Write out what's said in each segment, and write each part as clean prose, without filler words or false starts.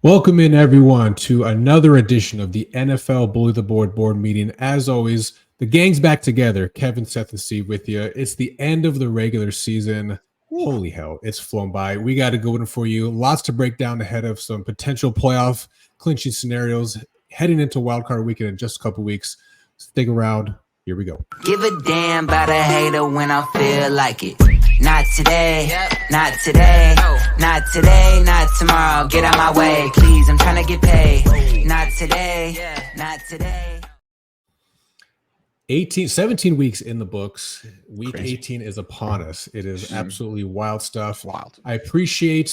Welcome in, everyone, to another edition of the NFL Bully the board meeting. As always, the gang's back together. Kevin, Seth, and Steve with you. It's the end of the regular season. Holy hell, it's flown by. We got to go in for you. Lots to break down ahead of some potential playoff clinching scenarios heading into wildcard weekend in just a couple weeks. Stick around. Here we go. Give a damn about a hater when I feel like it. Not today, not today, not today, not tomorrow. Get out my way, please. I'm trying to get paid. Not today, not today. 17 weeks in the books. Week Crazy. 18 is upon us. It is absolutely wild stuff. Wild.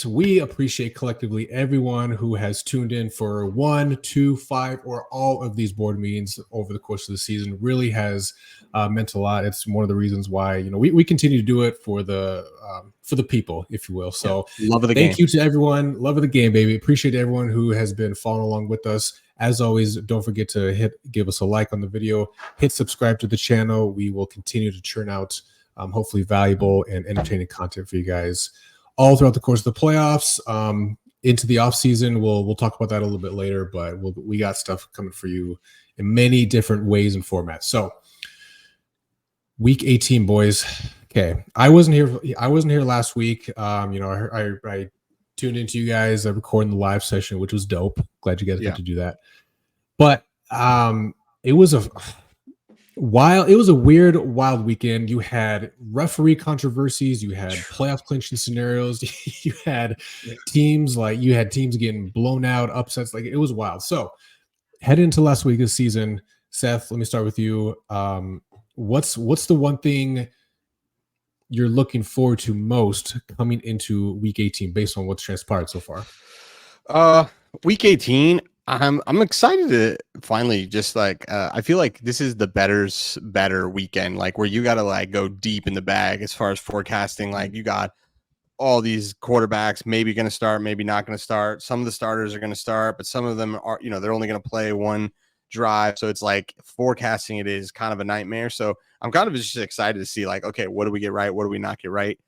We appreciate collectively everyone who has tuned in for 1, 2, 5, or all of these board meetings over the course of the season. Really has meant a lot. It's one of the reasons why we continue to do it for the people, if you will. So love of the game. Thank you to everyone. Love of the game, baby. Appreciate everyone who has been following along with us. As always, don't forget to give us a like on the video, hit subscribe to the channel. We will continue to churn out hopefully valuable and entertaining content for you guys all throughout the course of the playoffs. Into the off season, we'll talk about that a little bit later, but we got stuff coming for you in many different ways and formats. So, week 18, boys. Okay, I wasn't here last week. I tuned into you guys. I recorded the live session, which was dope. Glad you guys got to do that. But it was a weird, wild weekend. You had referee controversies. You had playoff clinching scenarios. You had teams getting blown out, upsets. Like, it was wild. So, heading into last week of the season, Seth, let me start with you. What's the one thing you're looking forward to most coming into week 18 based on what's transpired so far? Week 18, I'm excited to finally just I feel like this is the better weekend, like where you got to go deep in the bag as far as forecasting. Like, you got all these quarterbacks maybe going to start, maybe not going to start. Some of the starters are going to start, but some of them are, they're only going to play one drive. So it's like forecasting it is kind of a nightmare. So I'm kind of just excited to see okay, what do we get right? What do we not get right?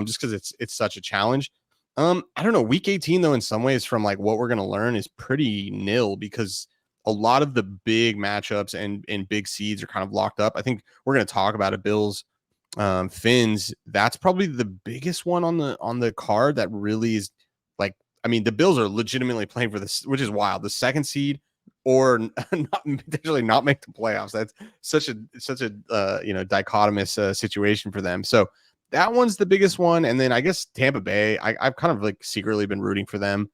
Just because it's such a challenge. I don't know. Week 18, though, in some ways, from what we're going to learn is pretty nil, because a lot of the big matchups and big seeds are kind of locked up. I think we're going to talk about it. Bills, Finns. That's probably the biggest one on the card that really is the Bills are legitimately playing for this, which is wild. The second seed, or potentially not make the playoffs. That's such a dichotomous situation for them. So that one's the biggest one. And then I guess Tampa Bay, I've kind of secretly been rooting for them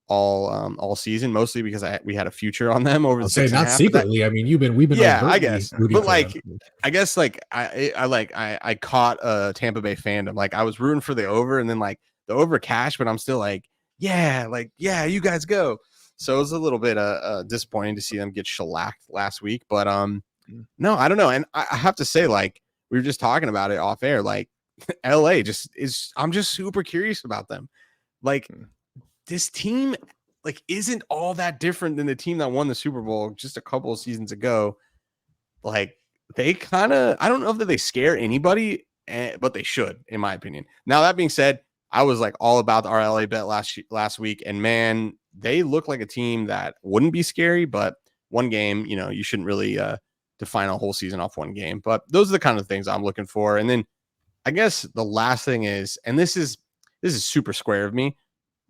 all season, mostly because we had a future on them over the season. Not secretly. We've been I guess, but I guess I caught Tampa Bay fandom. I was rooting for the over, and then the over cash, but I'm still yeah, you guys go. So it was a little bit disappointing to see them get shellacked last week. But no, I don't know. And I have to say, we were just talking about it off air, LA I'm just super curious about them. This team isn't all that different than the team that won the Super Bowl just a couple of seasons ago. They kind of, I don't know if they scare anybody, but they should, in my opinion. Now, that being said, I was all about the RLA bet last week, and man, they look like a team that wouldn't be scary, but one game, you shouldn't really define a whole season off one game. But those are the kind of things I'm looking for. And then I guess the last thing is, and this is super square of me,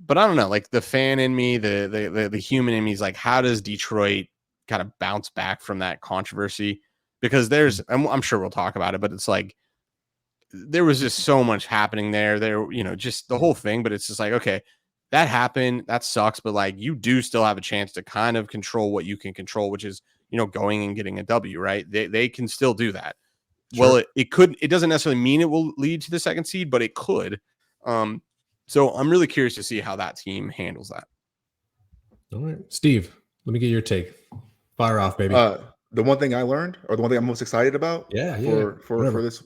but I don't know, the fan in me, the human in me is how does Detroit kind of bounce back from that controversy? Because I'm sure we'll talk about it, but it's there was just so much happening there, just the whole thing. But it's just okay, that happened. That sucks. But you do still have a chance to kind of control what you can control, which is, going and getting a W, right? They can still do that. Sure. Well, it doesn't necessarily mean it will lead to the second seed, but it could. So I'm really curious to see how that team handles that. All right, Steve, let me get your take. Fire off, baby. The one thing I learned, or the one thing I'm most excited about for this,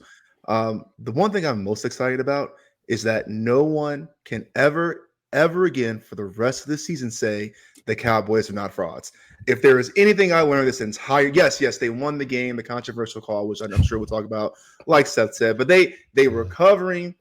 the one thing I'm most excited about is that no one can ever again for the rest of the season say the Cowboys are not frauds. If there is anything I learned this entire, yes, they won the game, the controversial call, which I'm sure we'll talk about, like Seth said, but they recovering.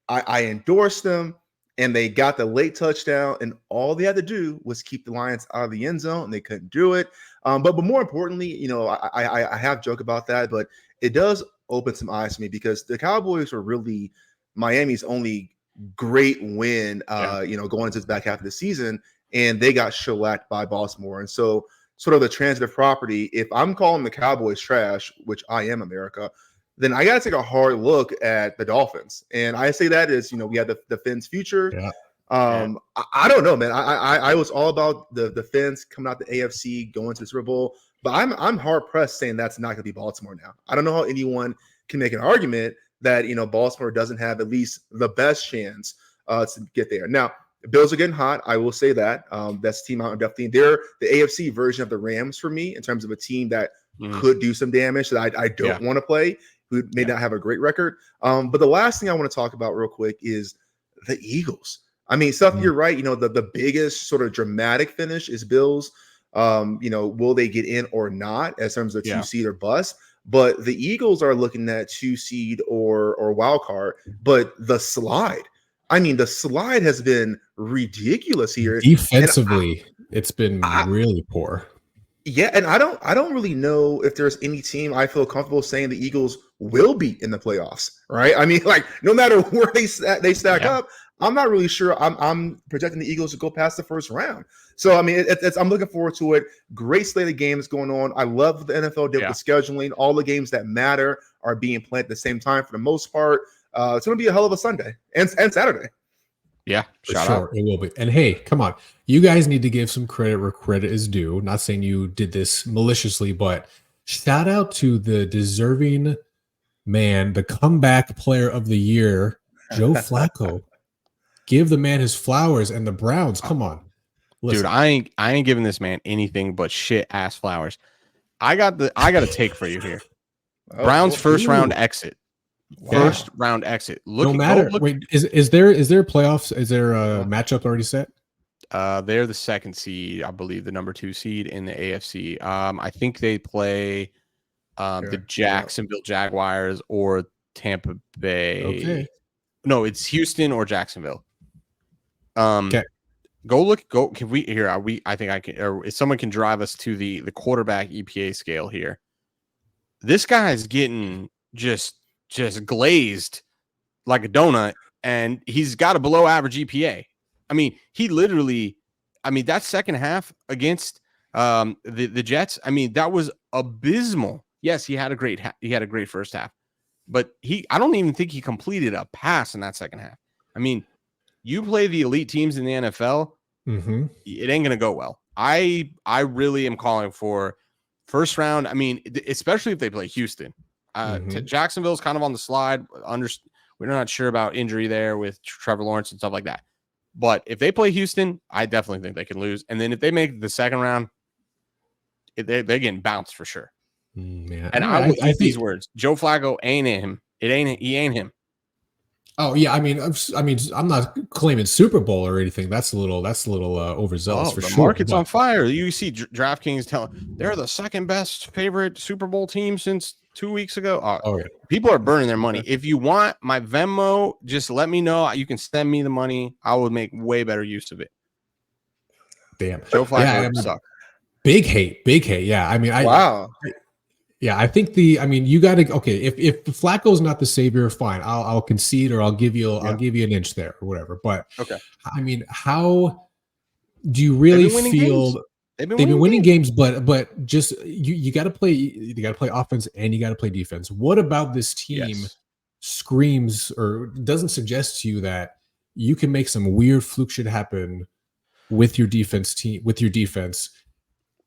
I endorse them, and they got the late touchdown, and all they had to do was keep the Lions out of the end zone, and they couldn't do it. But more importantly, you know, I have joked about that, but it does open some eyes to me because the Cowboys were really Miami's only great win, you know, going into the back half of the season, and they got shellacked by Baltimore. And so, sort of the transitive property, if I'm calling the Cowboys trash, which I am, America, then I got to take a hard look at the Dolphins. And I say that is, you know, we have the Fins future. Yeah. I don't know, man. I was all about the Fins coming out the AFC, going to the Super Bowl, but I'm hard pressed saying that's not going to be Baltimore now. I don't know how anyone can make an argument that, you know, Baltimore doesn't have at least the best chance to get there. Now, the Bills are getting hot. I will say that. That's a team I'm definitely. They're the AFC version of the Rams for me in terms of a team that could do some damage that I don't want to play, who may not have a great record. But the last thing I want to talk about real quick is the Eagles. I mean, Seth, you're right. You know, the biggest sort of dramatic finish is Bills. You know, will they get in or not as terms of 2-seed or bust? But the Eagles are looking at 2-seed or wild card. But the slide, I mean, the slide has been ridiculous here. Defensively, it's been really poor. Yeah, and I don't really know if there's any team I feel comfortable saying the Eagles will be in the playoffs, right? I mean, like no matter where they stack up, I'm not really sure. I'm projecting the Eagles to go past the first round. So I mean, I'm looking forward to it. Great slate of games going on. I love the NFL did with the scheduling. All the games that matter are being played at the same time for the most part. It's going to be a hell of a Sunday and Saturday. Yeah, shout out. It will be. And hey, come on. You guys need to give some credit where credit is due. Not saying you did this maliciously, but shout out to the deserving man, the comeback player of the year, Joe Flacco. Give the man his flowers. And the Browns, come on. Listen. Dude, I ain't giving this man anything but shit ass flowers. I got a take for you here. Browns first round exit. First round exit. No matter. Wait, is there playoffs? Is there a matchup already set? They're the second seed, I believe, the number 2 seed in the AFC. I think they play the Jacksonville Jaguars or Tampa Bay. Okay. No, it's Houston or Jacksonville. Okay. Go look. Go. Can we here? Are we? I think I can. Or if someone can drive us to the quarterback EPA scale here. This guy's getting just glazed like a donut, and he's got a below average EPA. I mean, he literally, that second half against the Jets, I mean, that was abysmal. Yes, he had a great first half, but I don't even think he completed a pass in that second half. I mean, you play the elite teams in the NFL, it ain't gonna go well. I really am calling for first round. I mean, especially if they play Houston. Jacksonville's kind of on the slide. We're not sure about injury there with Trevor Lawrence and stuff like that. But if they play Houston, I definitely think they can lose. And then if they make the second round, they're getting bounced for sure. Man. And I think these words: Joe Flacco ain't him. He ain't him. Oh yeah, I mean, I'm not claiming Super Bowl or anything. That's a little overzealous for the sure. The market's on fire. You see DraftKings telling they're the second best favorite Super Bowl team since 2 weeks ago. Yeah. People are burning their money. If you want my Venmo, just let me know. You can send me the money. I would make way better use of it. Damn, Joe Flacco suck. Big hate. Yeah, I mean, I think you got to If Flacco's not the savior, fine. I'll concede, or I'll give you an inch there or whatever. But I mean, how do you really feel? Games. They've been winning games, but just you got to play. You got to play offense and you got to play defense. What about this team screams or doesn't suggest to you that you can make some weird fluke shit happen with your defense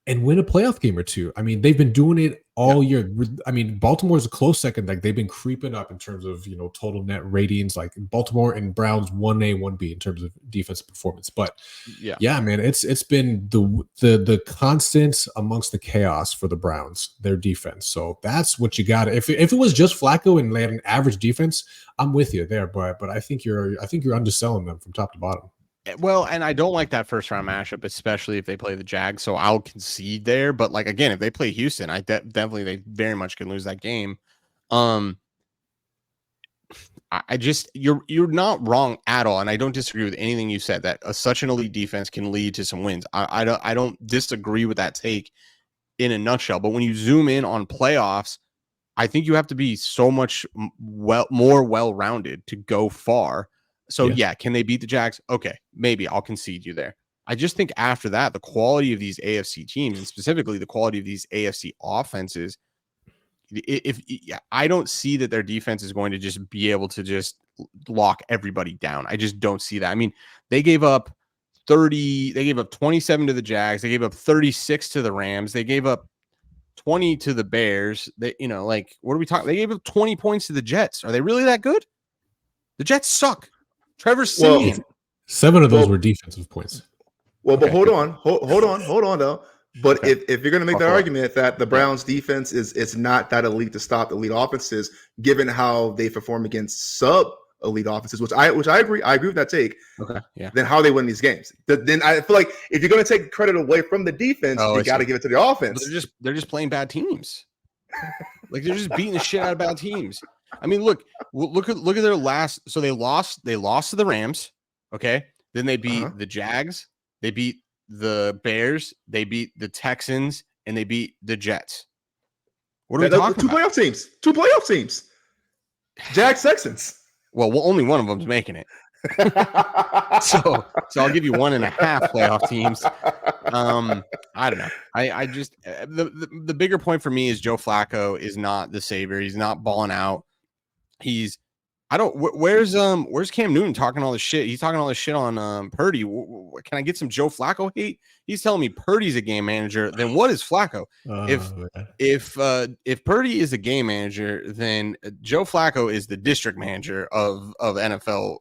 and win a playoff game or two? I mean, they've been doing it all year. I mean, Baltimore's a close second. Like they've been creeping up in terms of total net ratings. Like Baltimore and Browns 1A, 1B in terms of defensive performance. But yeah, man, it's been the constant amongst the chaos for the Browns, their defense. So that's what you got. If it was just Flacco and they had an average defense, I'm with you there. But I think you're underselling them from top to bottom. Well, and I don't like that first round matchup, especially if they play the Jags. So I'll concede there. But like again, if they play Houston, I definitely they very much can lose that game. I just you're not wrong at all, and I don't disagree with anything you said that such an elite defense can lead to some wins. I don't disagree with that take in a nutshell. But when you zoom in on playoffs, I think you have to be so much more well-rounded to go far. So yeah, can they beat the Jags? Okay, maybe I'll concede you there. I just think after that, the quality of these AFC teams, and specifically the quality of these AFC offenses, I don't see that their defense is going to just be able to just lock everybody down. I just don't see that. I mean, they gave up 27 to the Jags. They gave up 36 to the Rams. They gave up 20 to the Bears. They, like, what are we talking? They gave up 20 points to the Jets. Are they really that good? The Jets suck. Trevor Siemian. 7 of those were defensive points. Well, but hold on though. But if you're going to make the argument that the Browns defense is not that elite to stop elite offenses, given how they perform against sub elite offenses, which I agree with that take. Okay, yeah. Then how they win these games? Then I feel like if you're going to take credit away from the defense, you got to give it to the offense. But they're just playing bad teams. Like they're just beating the shit out of bad teams. I mean, look at their last. So they lost to the Rams. Okay, then they beat the Jags. They beat the Bears, they beat the Texans, and they beat the Jets. What are we talking about? Two playoff teams. Jags, Texans. Well, only one of them's making it. so I'll give you 1.5 playoff teams. I don't know. I just the bigger point for me is Joe Flacco is not the savior. He's not balling out. Where's Cam Newton talking all this shit? He's talking all this shit on Purdy. Can I get some Joe Flacco hate? He's telling me Purdy's a game manager. Then what is Flacco? If Purdy is a game manager, then Joe Flacco is the district manager of NFL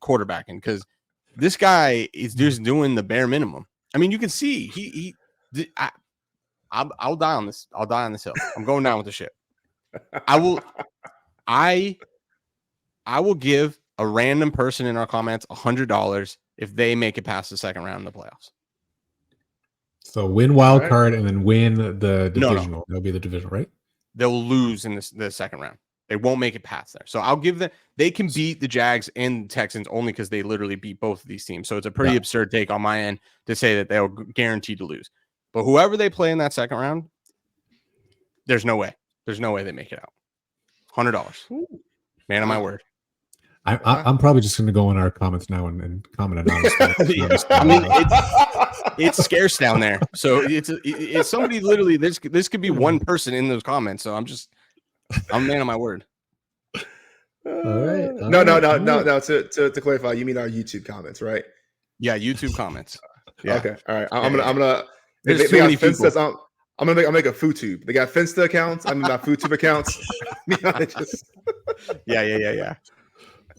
quarterbacking, because this guy is just doing the bare minimum. I mean, you can see I'll die on this. I'll die on this hill. I'm going down with the shit. I will give a random person in our comments $100 if they make it past the second round of the playoffs. So win wild card and then win the divisional. No. That'll be the divisional, right? They'll lose in the second round. They won't make it past there. So I'll give them. They can beat the Jags and Texans only because they literally beat both of these teams. So it's a pretty absurd take on my end to say that they'll guarantee to lose. But whoever they play in that second round, there's no way. There's no way they make it out. $100. Man of my word. I'm probably just going to go in our comments now and comment anonymously. I mean, it's scarce down there. So it's somebody literally. This could be one person in those comments. So I'm a man of my word. All right. No. To clarify, you mean our YouTube comments, right? Yeah, YouTube comments. Yeah. Okay. All right. I'm gonna. There's too many people. I'm gonna make a FoodTube. They got Finsta accounts. I'm got FoodTube accounts. Yeah.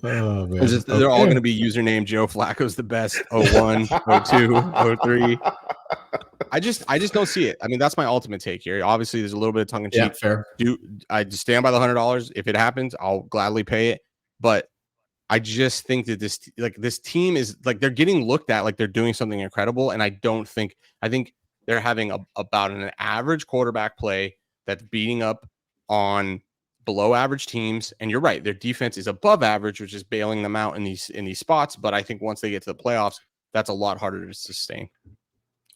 Oh, man. They're all gonna be username Joe Flacco's the best. 01, 02, 03. I just don't see it. I mean, that's my ultimate take here. Obviously, there's a little bit of tongue in cheek. Yeah, fair. I just stand by the $100. If it happens, I'll gladly pay it. But I just think that this team is like they're getting looked at like they're doing something incredible, and I think they're having about an average quarterback play that's beating up on below average teams. And you're right, their defense is above average, which is bailing them out in these spots. But I think once they get to the playoffs, that's a lot harder to sustain.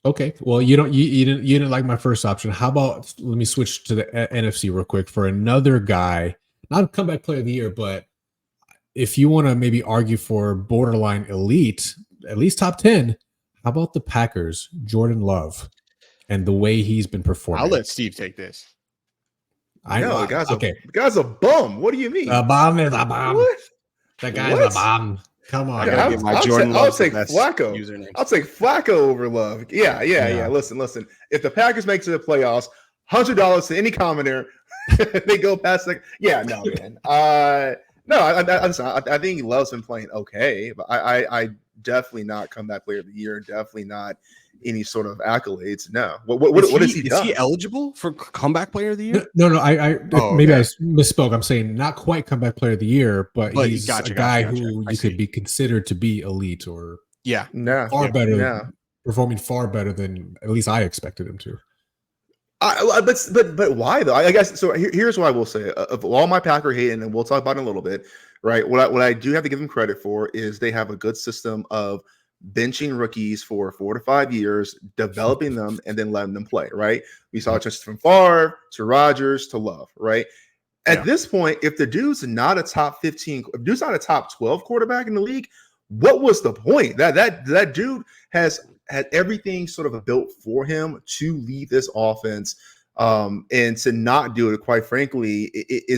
Okay, well, you didn't like my first option. How about let me switch to the NFC real quick for another guy, not comeback player of the year, but if you want to maybe argue for borderline elite, at least top 10, how about the Packers, Jordan Love, and the way he's been performing? I'll let Steve take this. I know the guy's a bum. What do you mean? A bomb is a bomb. What? The guy's a bomb. Come on. I'll take Flacco. Usernames. I'll take Flacco over Love. Yeah. Listen. If the Packers make it to the playoffs, $100 to any commenter, they go past no, man. I think Love's been playing okay, but I definitely not comeback player of the year. Definitely not any sort of accolades. No. What is he done? Is he eligible for comeback player of the year? No. I misspoke. I'm saying not quite comeback player of the year, but he's a guy who you could be considered to be elite or performing far better than at least I expected him to. But why though? I guess so. Here's what I will say: of all my Packer hating, and we'll talk about it in a little bit, right? What I do have to give them credit for is they have a good system of benching rookies for 4 to 5 years, developing them, and then letting them play. Right? We saw just from Favre to Rodgers to Love. Right? At this point, if the dude's not a top 15, if dude's not a top 12 quarterback in the league, what was the point? That dude has had everything sort of built for him to lead this offense, and to not do it, quite frankly,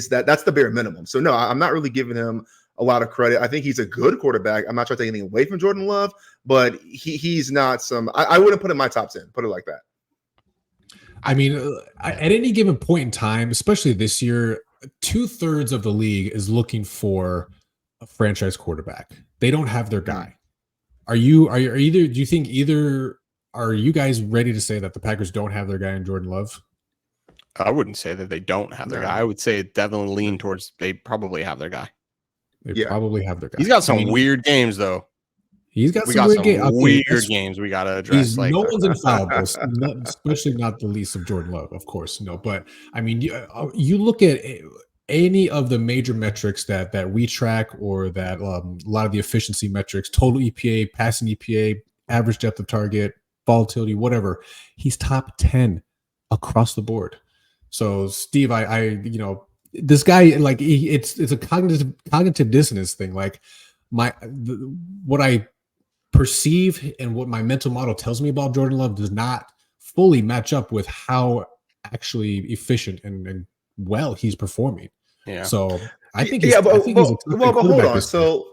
that's the bare minimum. So no, I'm not really giving him a lot of credit. I think he's a good quarterback. I'm not trying to take anything away from Jordan Love, but he's not I wouldn't put him in my top 10, put it like that. I mean, at any given point in time, especially this year, 2/3 of the league is looking for a franchise quarterback. They don't have their guy. Are you guys ready to say that the Packers don't have their guy in Jordan Love? I wouldn't say that they don't have their guy. I would say it definitely lean towards they probably have their guy. They probably have their guy. He's got some weird games though. He's got some weird games we got to address. No one's infallible, especially not the least of Jordan Love, of course. No, but I mean, you look at any of the major metrics that we track, or that a lot of the efficiency metrics, total EPA, passing EPA, average depth of target, volatility, whatever, he's top 10 across the board. So Steve, this guy, like, it's a cognitive dissonance thing. Like what I perceive and what my mental model tells me about Jordan Love does not fully match up with how actually efficient and well he's performing. Yeah. So I think he's hold on. So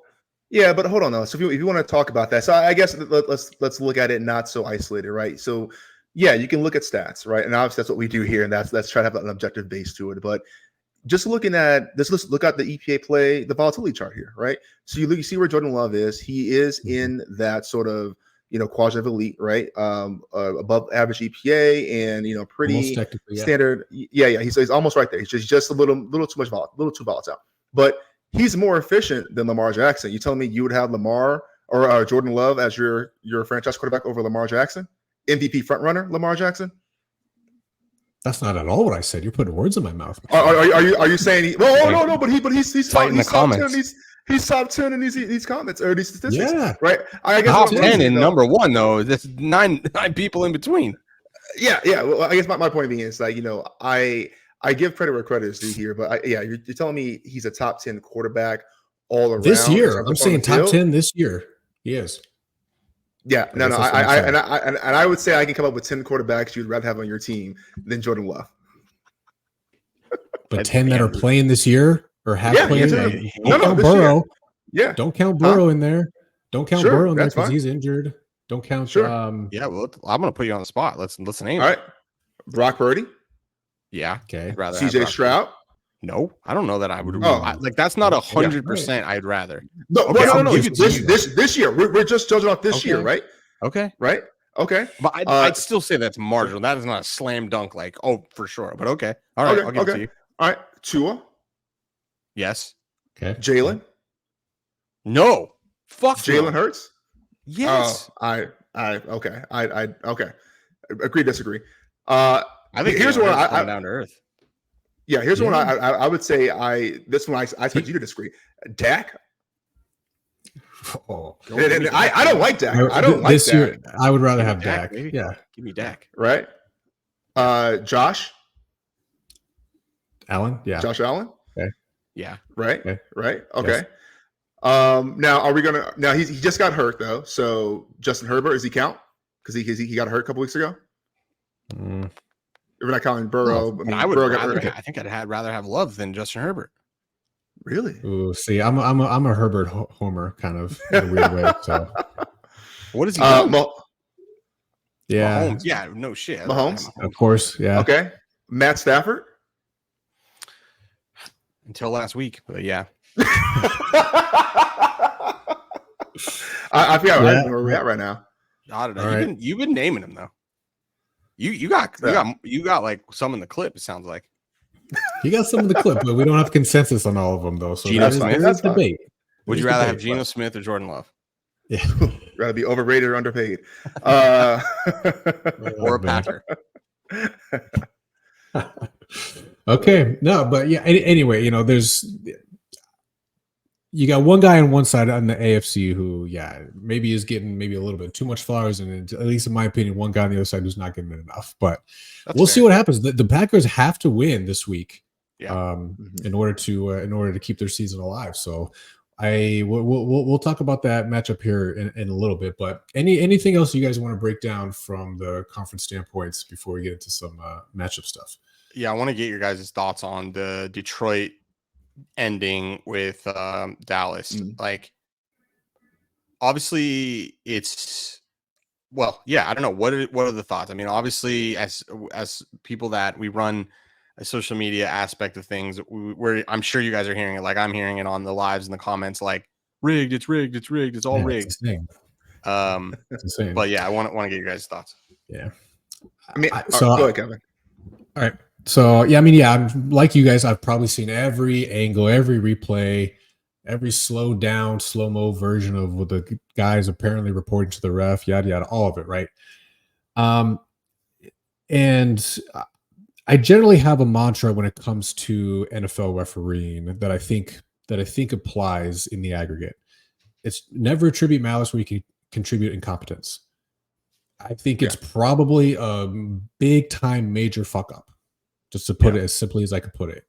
but hold on though. So if you want to talk about that, so I guess let's look at it not so isolated, right? So yeah, you can look at stats, right? And obviously that's what we do here, and let's try to have an objective base to it. But just looking at this, let's look at the EPA play, the volatility chart here, right? So you see where Jordan Love is. He is in that sort of quasi elite, right? Above average EPA, and pretty standard. Yeah. He's almost right there. He's just a little too volatile. But he's more efficient than Lamar Jackson. You telling me you would have Lamar or Jordan Love as your franchise quarterback over Lamar Jackson, MVP frontrunner Lamar Jackson? That's not at all what I said. You're putting words in my mouth. Are you saying? No. But he's top 10. He's top 10 in these comments or these statistics. Yeah, right. I guess top 10 in number one though. That's nine people in between. Yeah. Well, I guess my point being is like I give credit where credit is due here, but you're telling me he's a top 10 quarterback all around this year. I'm saying top 10 this year. He is. Yeah, no. I would say I can come up with 10 quarterbacks you'd rather have on your team than Jordan Love. But 10 that are playing this year or have played. Don't count Burrow. Yeah, don't count Burrow in there. Don't count Burrow in there because he's injured. Don't count. Well, I'm gonna put you on the spot. Let's name. All right, Brock Purdy. Yeah. Okay. CJ Stroud. No, I don't know that I would. That's not 100%. I'd rather. No. This year, we're just judging off this year, right? Okay. Right. Okay. But I'd still say that's marginal. That is not a slam dunk, like for sure. But okay. All right. I'll give it to you. All right. Tua. Yes. Okay. Jalen. No. Fuck. Jalen Hurts. Yes. Okay. I agree. Disagree. I think here's what I down to earth. Yeah, here's one I would say this one I expect you to disagree. Dak. I don't like Dak. I don't like this Dak. Year. I would rather have Dak. Yeah, give me Dak. Right. Josh Allen. Yeah, Josh Allen. Okay. Yeah. Right. Okay. Right. Okay. Yes. Now are we gonna? Now he just got hurt though. So Justin Herbert, does he count? Because he got hurt a couple weeks ago. We're not counting Burrow. I think I'd rather have Love than Justin Herbert. Really? Ooh, see, I'm a Herbert homer kind of in a weird way. So, what is he? Yeah, Mahomes. Yeah, no shit. Mahomes, of course. Yeah. Okay. Matt Stafford. Until last week, but yeah. I forgot where we're at right now. I don't know. You've been naming them though. You got like some in the clip. It sounds like you got some in the clip, but we don't have consensus on all of them though. So that's debate. Would you rather have Geno Smith or Jordan Love? Yeah, rather be overrated or underpaid, or a Packer. Okay, no, but yeah. Anyway, you got one guy on one side on the AFC who, maybe is getting maybe a little bit too much flowers, and at least in my opinion, one guy on the other side who's not getting enough. But we'll see what happens. The Packers have to win this week, in order to keep their season alive. So we'll talk about that matchup here in a little bit. But anything else you guys want to break down from the conference standpoints before we get into some matchup stuff? Yeah, I want to get your guys' thoughts on the Detroit ending with Dallas. Like, obviously it's I don't know, what are the thoughts? I mean, obviously as people that we run a social media aspect of things, I'm sure you guys are hearing it, like I'm hearing it on the lives and the comments, like rigged, it's all rigged. It's insane. It's insane. But yeah, I want to get your guys' thoughts. Yeah, I mean, go ahead, Kevin. All right. So, I'm like you guys. I've probably seen every angle, every replay, every slow down, slow-mo version of what the guys apparently reporting to the ref, yada, yada, all of it, right? And I generally have a mantra when it comes to NFL refereeing that I think applies in the aggregate. It's never attribute malice where you can contribute incompetence. I think it's probably a big-time major fuck-up. Just to put it as simply as I could put it.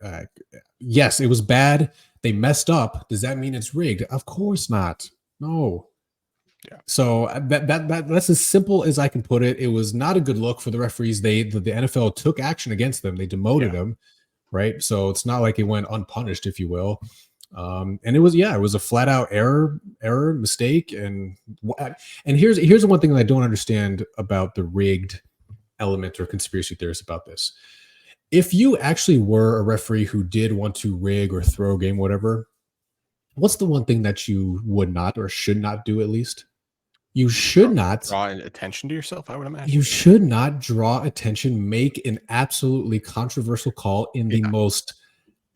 Yes, it was bad. They messed up. Does that mean it's rigged? Of course not. No. Yeah. So that's as simple as I can put it. It was not a good look for the referees. The NFL took action against them. They demoted them, right? So it's not like it went unpunished, if you will. And it was a flat out error, mistake. And here's the one thing that I don't understand about the rigged element or conspiracy theorists about this. If you actually were a referee who did want to rig or throw a game, whatever, what's the one thing that you would not or should not do? At least you should not draw attention to yourself. I would imagine you should not draw attention, make an absolutely controversial call in the most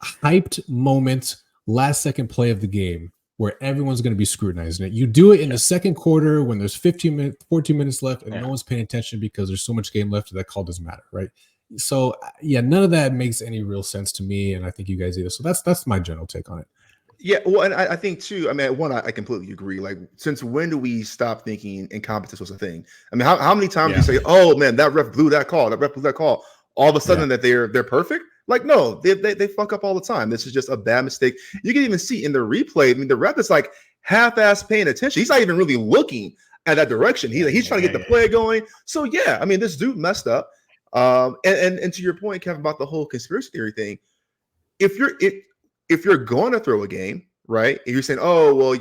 hyped moment, last second play of the game, where everyone's going to be scrutinizing it. You do it in the second quarter when there's 14 minutes left and no one's paying attention because there's so much game left that call doesn't matter, right? So none of that makes any real sense to me, and I think you guys either. So that's my general take on it. Yeah, well, and I think too. I mean, I completely agree. Like, since when do we stop thinking incompetence was a thing? I mean, how many times do you say, "Oh man, that ref blew that call. That ref blew that call"? All of a sudden, that they're perfect. Like, no, they fuck up all the time. This is just a bad mistake. You can even see in the replay. I mean, the ref is like half-ass paying attention. He's not even really looking at that direction. He's trying to get the play going. So I mean, this dude messed up. And to your point, Kevin, about the whole conspiracy theory thing, if you're going to throw a game, right, and you're saying, oh well,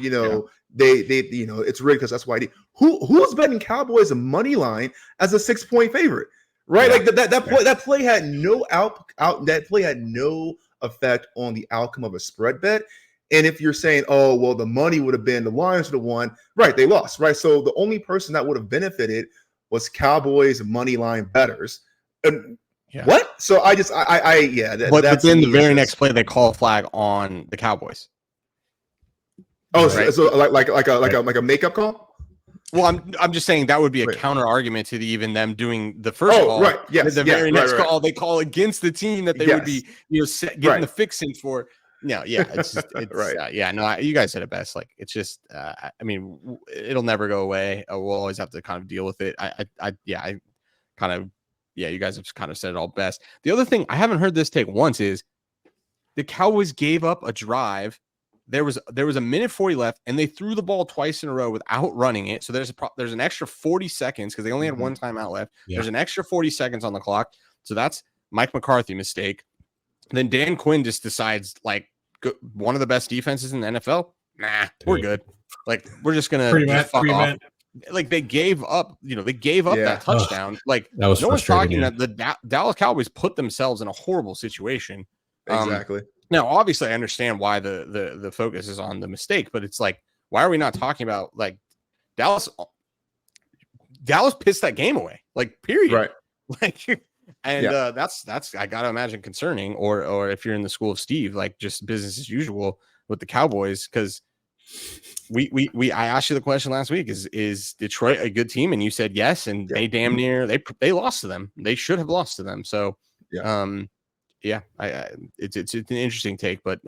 they it's rigged because that's why who's betting Cowboys a money line as a 6-point favorite, right? Like that play had no that play had no effect on the outcome of a spread bet. And if you're saying, oh well, the money would have been the Lions would have won, right? They lost, right? So the only person that would have benefited was Cowboys money line bettors. And what? So but then the very next play they call a flag on the Cowboys. Oh, right? so like a makeup call. Well, I'm just saying that would be a counter argument to even them doing the first call. Right. Yes. The very next call they call against the team that they would be getting the fixing for. No, it's just, it's no, you guys said it best. Like, it's just I mean, it'll never go away. We'll always have to kind of deal with it. You guys have kind of said it all best. The other thing, I haven't heard this take once, is the Cowboys gave up a drive. There was a minute 40 left, and they threw the ball twice in a row without running it. So there's an extra 40 seconds because they only had one timeout left. Yeah. There's an extra 40 seconds on the clock. So that's Mike McCarthy mistake. And then Dan Quinn just decides, like, one of the best defenses in the NFL. Nah, we're good. Like, we're just gonna fuck off. Like, they gave up, that touchdown. Like, no one's talking that the Dallas Cowboys put themselves in a horrible situation. Exactly. Now, obviously, I understand why the focus is on the mistake, but it's like, why are we not talking about, like, Dallas pissed that game away, like, period. Right. Like, and that's I gotta imagine concerning, or if you're in the school of Steve, like, just business as usual with the Cowboys, because I asked you the question last week, is Detroit a good team, and you said yes, and they damn near they lost to them. They should have lost to them. So Yeah, it's an interesting take, but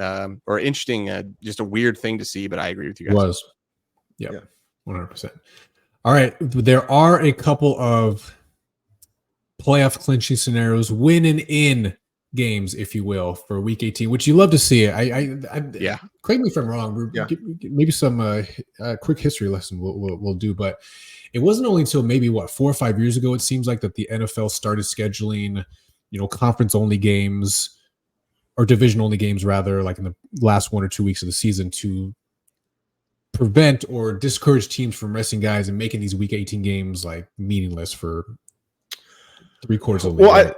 or interesting, just a weird thing to see. But I agree with you guys. Yeah, 100%. All right, there are a couple of playoff clinching scenarios, winning in games, if you will, for Week 18, which you love to see. Yeah. Correct me if I'm wrong. Maybe some quick history lesson we'll do, but it wasn't only until maybe 4 or 5 years ago, it seems like, that the NFL started scheduling, conference only games or division only games, rather, like in the last 1 or 2 weeks of the season, to prevent or discourage teams from resting guys and making these Week 18 games like meaningless for 3/4 of the league.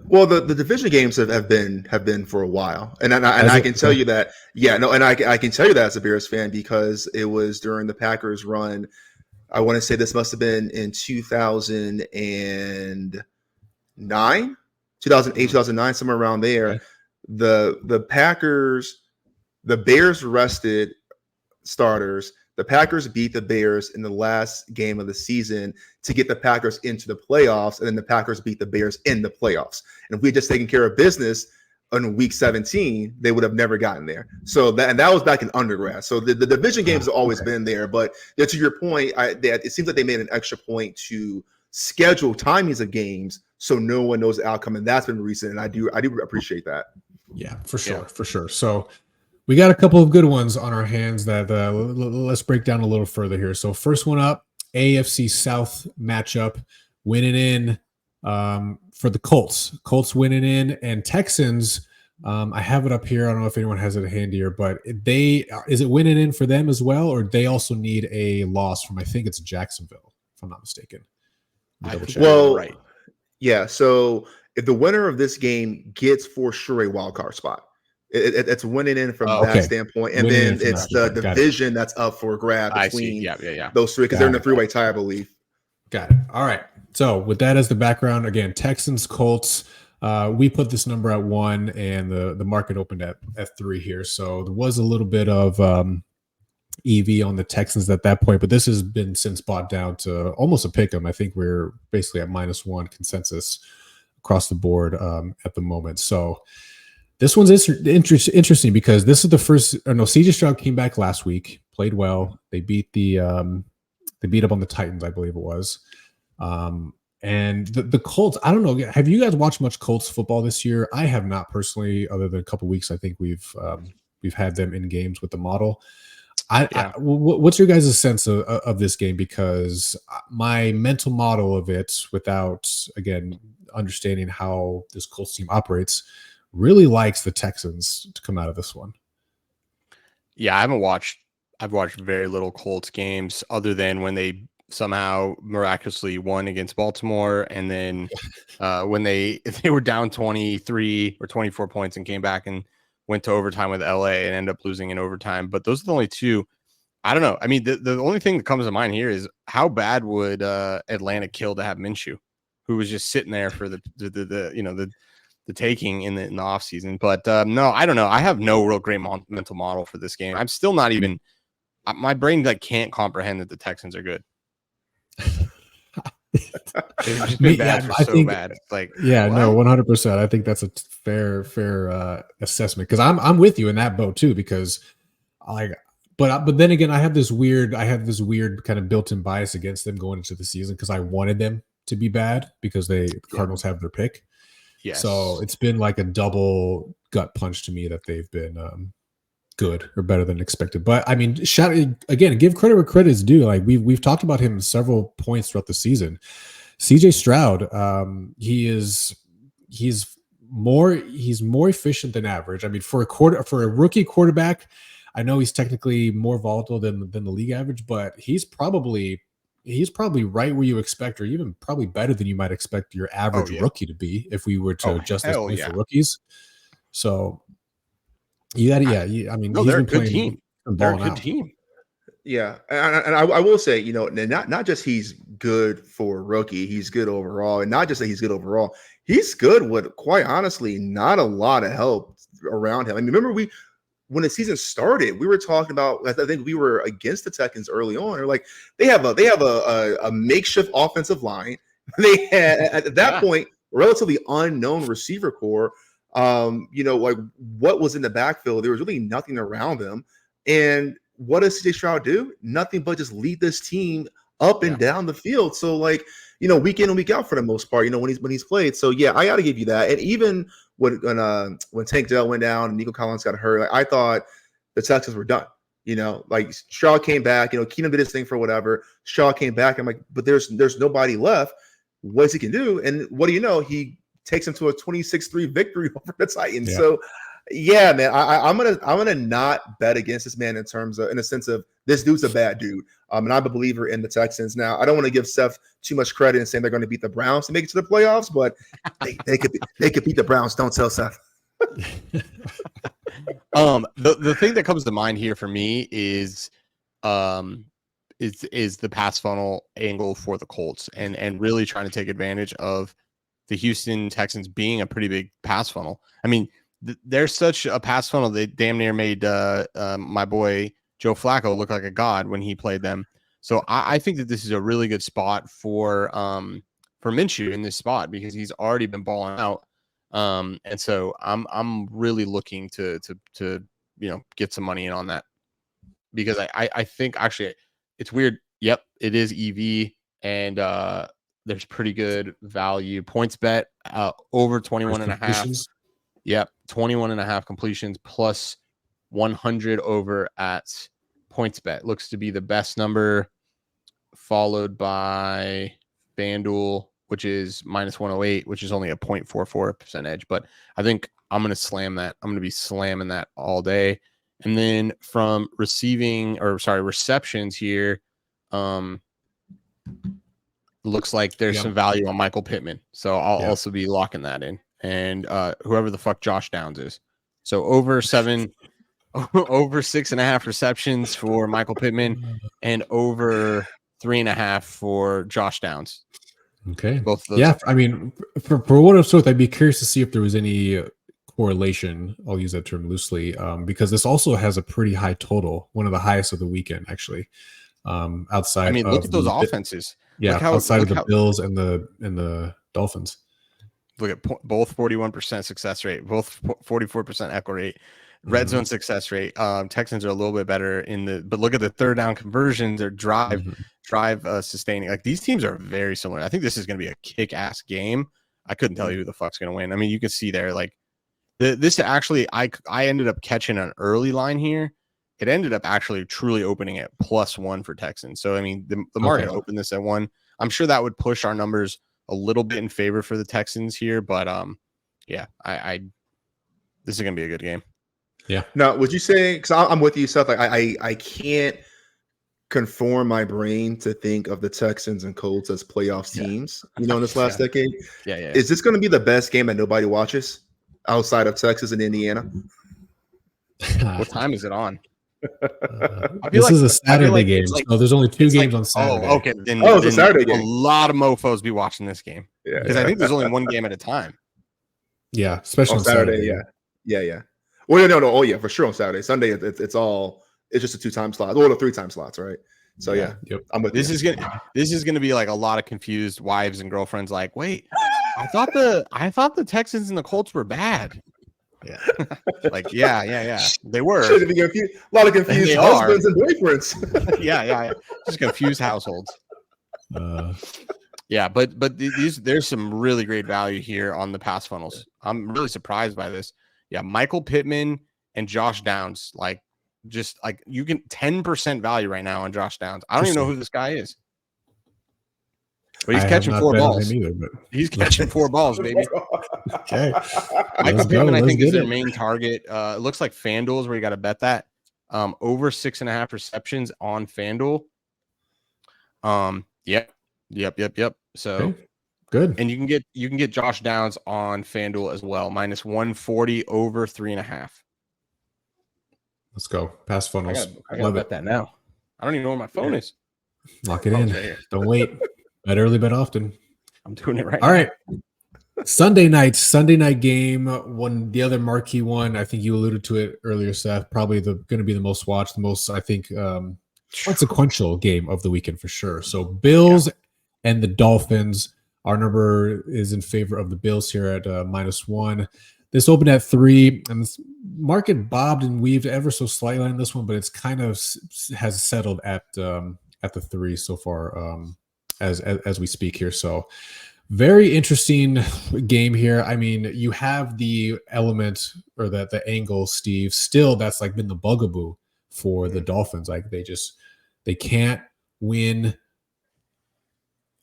Well, the division games have been for a while, and I can tell you that. I can tell you that as a Bears fan, because it was during the Packers run. I want to say this must have been in 2009, 2008, 2009, somewhere around there. Okay. The Bears rested starters. The Packers beat the Bears in the last game of the season to get the Packers into the playoffs, and then the Packers beat the Bears in the playoffs. And if we had just taken care of business on Week 17, they would have never gotten there. So that was back in undergrad. So the division games have always been there. But to your point, it seems like they made an extra point to schedule timings of games so no one knows the outcome, and that's been recent. And I do appreciate that. Yeah, for sure. So we got a couple of good ones on our hands that let's break down a little further here. So first one up, AFC South matchup, winning in for the Colts. Colts winning in, and Texans. I have it up here. I don't know if anyone has it handier, but is it winning in for them as well, or they also need a loss from, I think it's Jacksonville, if I'm not mistaken. Right. Yeah. So if the winner of this game gets for sure a wild card spot. It's winning in from that standpoint, and then it's the division that's up for grab between those three, because they're in the three-way tie, I believe. Got it. All right. So with that as the background, again, Texans, Colts. We put this number at 1, and the market opened at 3 here. So there was a little bit of EV on the Texans at that point, but this has been since bought down to almost a pick 'em. I think we're basically at -1 consensus across the board at the moment. So this one's interesting because this is the first. CJ Stroud came back last week, played well. They beat up on the Titans, I believe it was. And the Colts, I don't know. Have you guys watched much Colts football this year? I have not personally, other than a couple weeks. I think we've had them in games with the model. What's your guys' sense of this game? Because my mental model of it, without again understanding how this Colts team operates, really likes the Texans to come out of this one. Yeah, I've watched very little Colts games other than when they somehow miraculously won against Baltimore, and then when they were down 23 or 24 points and came back and went to overtime with LA and ended up losing in overtime. But those are the only two. I don't know. I mean, the only thing that comes to mind here is how bad would Atlanta kill to have Minshew, who was just sitting there for the taking in the offseason. But no, I don't know. I have no real great mental model for this game. I'm still not even – my brain can't comprehend that the Texans are good. They've just been bad for so bad. It's like, no, 100%. I think that's a fair assessment, because I'm with you in that boat too, because but then again, I have this weird kind of built-in bias against them going into the season, because I wanted them to be bad because the Cardinals have their pick. Yes. So it's been like a double gut punch to me that they've been good or better than expected. But I mean, give credit where credit is due. Like we've talked about him several points throughout the season. CJ Stroud, he's more efficient than average. I mean, for a rookie quarterback, I know he's technically more volatile than the league average, but he's probably right where you expect, or even probably better than you might expect your average rookie to be if we were to adjust this point for rookies. So I mean, they're a good team. They're a good team. Yeah, and I will say, not just he's good for a rookie, he's good overall, and not just that he's good overall, he's good with, quite honestly, not a lot of help around him. I mean, remember when the season started, we were talking about, I think we were against the Texans early on. Or like they have a makeshift offensive line. They had at that point relatively unknown receiver core. Like what was in the backfield? There was really nothing around them. And what does CJ Stroud do? Nothing but just lead this team up and down the field. So like, week in and week out for the most part, when he's played. So yeah, I got to give you that. And even when Tank Dell went down and Nico Collins got hurt, like, I thought the Texans were done. Like Stroud came back, Keenum did his thing for whatever. Stroud came back. I'm like, but there's nobody left. What's he can do? And what do you know? He takes him to a 26-3 victory over the Titans. Yeah. So yeah, man, I'm gonna not bet against this man in the sense of this dude's a bad dude. And I'm a believer in the Texans. Now, I don't want to give Seth too much credit and saying they're going to beat the Browns to make it to the playoffs, but they could beat the Browns. Don't tell Seth. The thing that comes to mind here for me is the pass funnel angle for the Colts and really trying to take advantage of the Houston Texans being a pretty big pass funnel. I mean, there's such a pass funnel that damn near made my boy Joe Flacco look like a god when he played them. So I think that this is a really good spot for Minshew in this spot because he's already been balling out. And so I'm really looking to get some money in on that because I think actually it's weird. Yep, it is EV and there's pretty good value. Points bet over 21.5. Yep, 21.5 completions plus 100 over at points bet. Looks to be the best number, followed by FanDuel, which is minus 108, which is only a 0.44% edge. But I think I'm going to slam that. I'm going to be slamming that all day. And then from receptions here, looks like there's some value on Michael Pittman. So I'll also be locking that in. And whoever the fuck Josh Downs is. So over 6.5 receptions for Michael Pittman and over 3.5 for Josh Downs. Okay. Both of those. Yeah. I mean, for what it's worth, I'd be curious to see if there was any correlation. I'll use that term loosely because this also has a pretty high total, one of the highest of the weekend, actually. Outside. I mean, look at those offenses. Yeah. Outside of the Bills and the Dolphins. Look at both 41% success rate, both 44% echo rate, red zone success rate. Texans are a little bit better but look at the third down conversions, their drive sustaining. Like these teams are very similar. I think this is going to be a kick-ass game. I couldn't tell you who the fuck's going to win. I mean, you can see there, like this actually, I ended up catching an early line here. It ended up actually truly opening at +1 for Texans. So, I mean, the market opened this at 1. I'm sure that would push our numbers a little bit in favor for the Texans here, but this is gonna be a good game. Yeah. Now, would you say? Because I'm with you, Seth. Like I can't conform my brain to think of the Texans and Colts as playoffs teams. In this last decade. Yeah. Is this going to be the best game that nobody watches outside of Texas and Indiana? What time is it on? This is a Saturday game. So there's only 2 games on Saturday. Oh, okay. It's a Saturday game. A lot of mofos be watching this game. Yeah. Because I think there's only 1 game at a time. Yeah, especially on Saturday. Yeah. Well, no. Oh, yeah, for sure on Saturday. Sunday, it's just a 2-time slot or the 3-time slots, right? So yeah. Yep. I'm with this. This is gonna be like a lot of confused wives and girlfriends. Like, wait, I thought the Texans and the Colts were bad. Yeah. Like, yeah. They were. A lot of confused husbands and boyfriends. yeah. Just confused households. Yeah, but there's some really great value here on the pass funnels. I'm really surprised by this. Yeah, Michael Pittman and Josh Downs, like just like you can 10% value right now on Josh Downs. I don't even know who this guy is. But he's catching 4 balls. He's catching 4 balls, baby. Okay. Michael Pittman, I think, is their main target. It looks like FanDuel is where you got to bet that. Over 6.5 receptions on FanDuel. Yep. So okay. Good. And you can get Josh Downs on FanDuel as well. minus 140 over 3.5. Let's go. Pass funnels. I gotta bet that now. I don't even know where my phone is. Lock it in. Right, don't wait. Bet early, bet often. I'm doing it right now. All right. Sunday night game. The other marquee one. I think you alluded to it earlier, Seth. Probably going to be the most watched, the most, I think, consequential game of the weekend for sure. So Bills and the Dolphins. Our number is in favor of the Bills here at -1. This opened at 3, and this market bobbed and weaved ever so slightly on this one, but it's kind of has settled at the 3 so far as we speak here. So very interesting game here. I mean, you have the element or the angle, Steve. Still, that's like been the bugaboo for the Dolphins. Like they can't win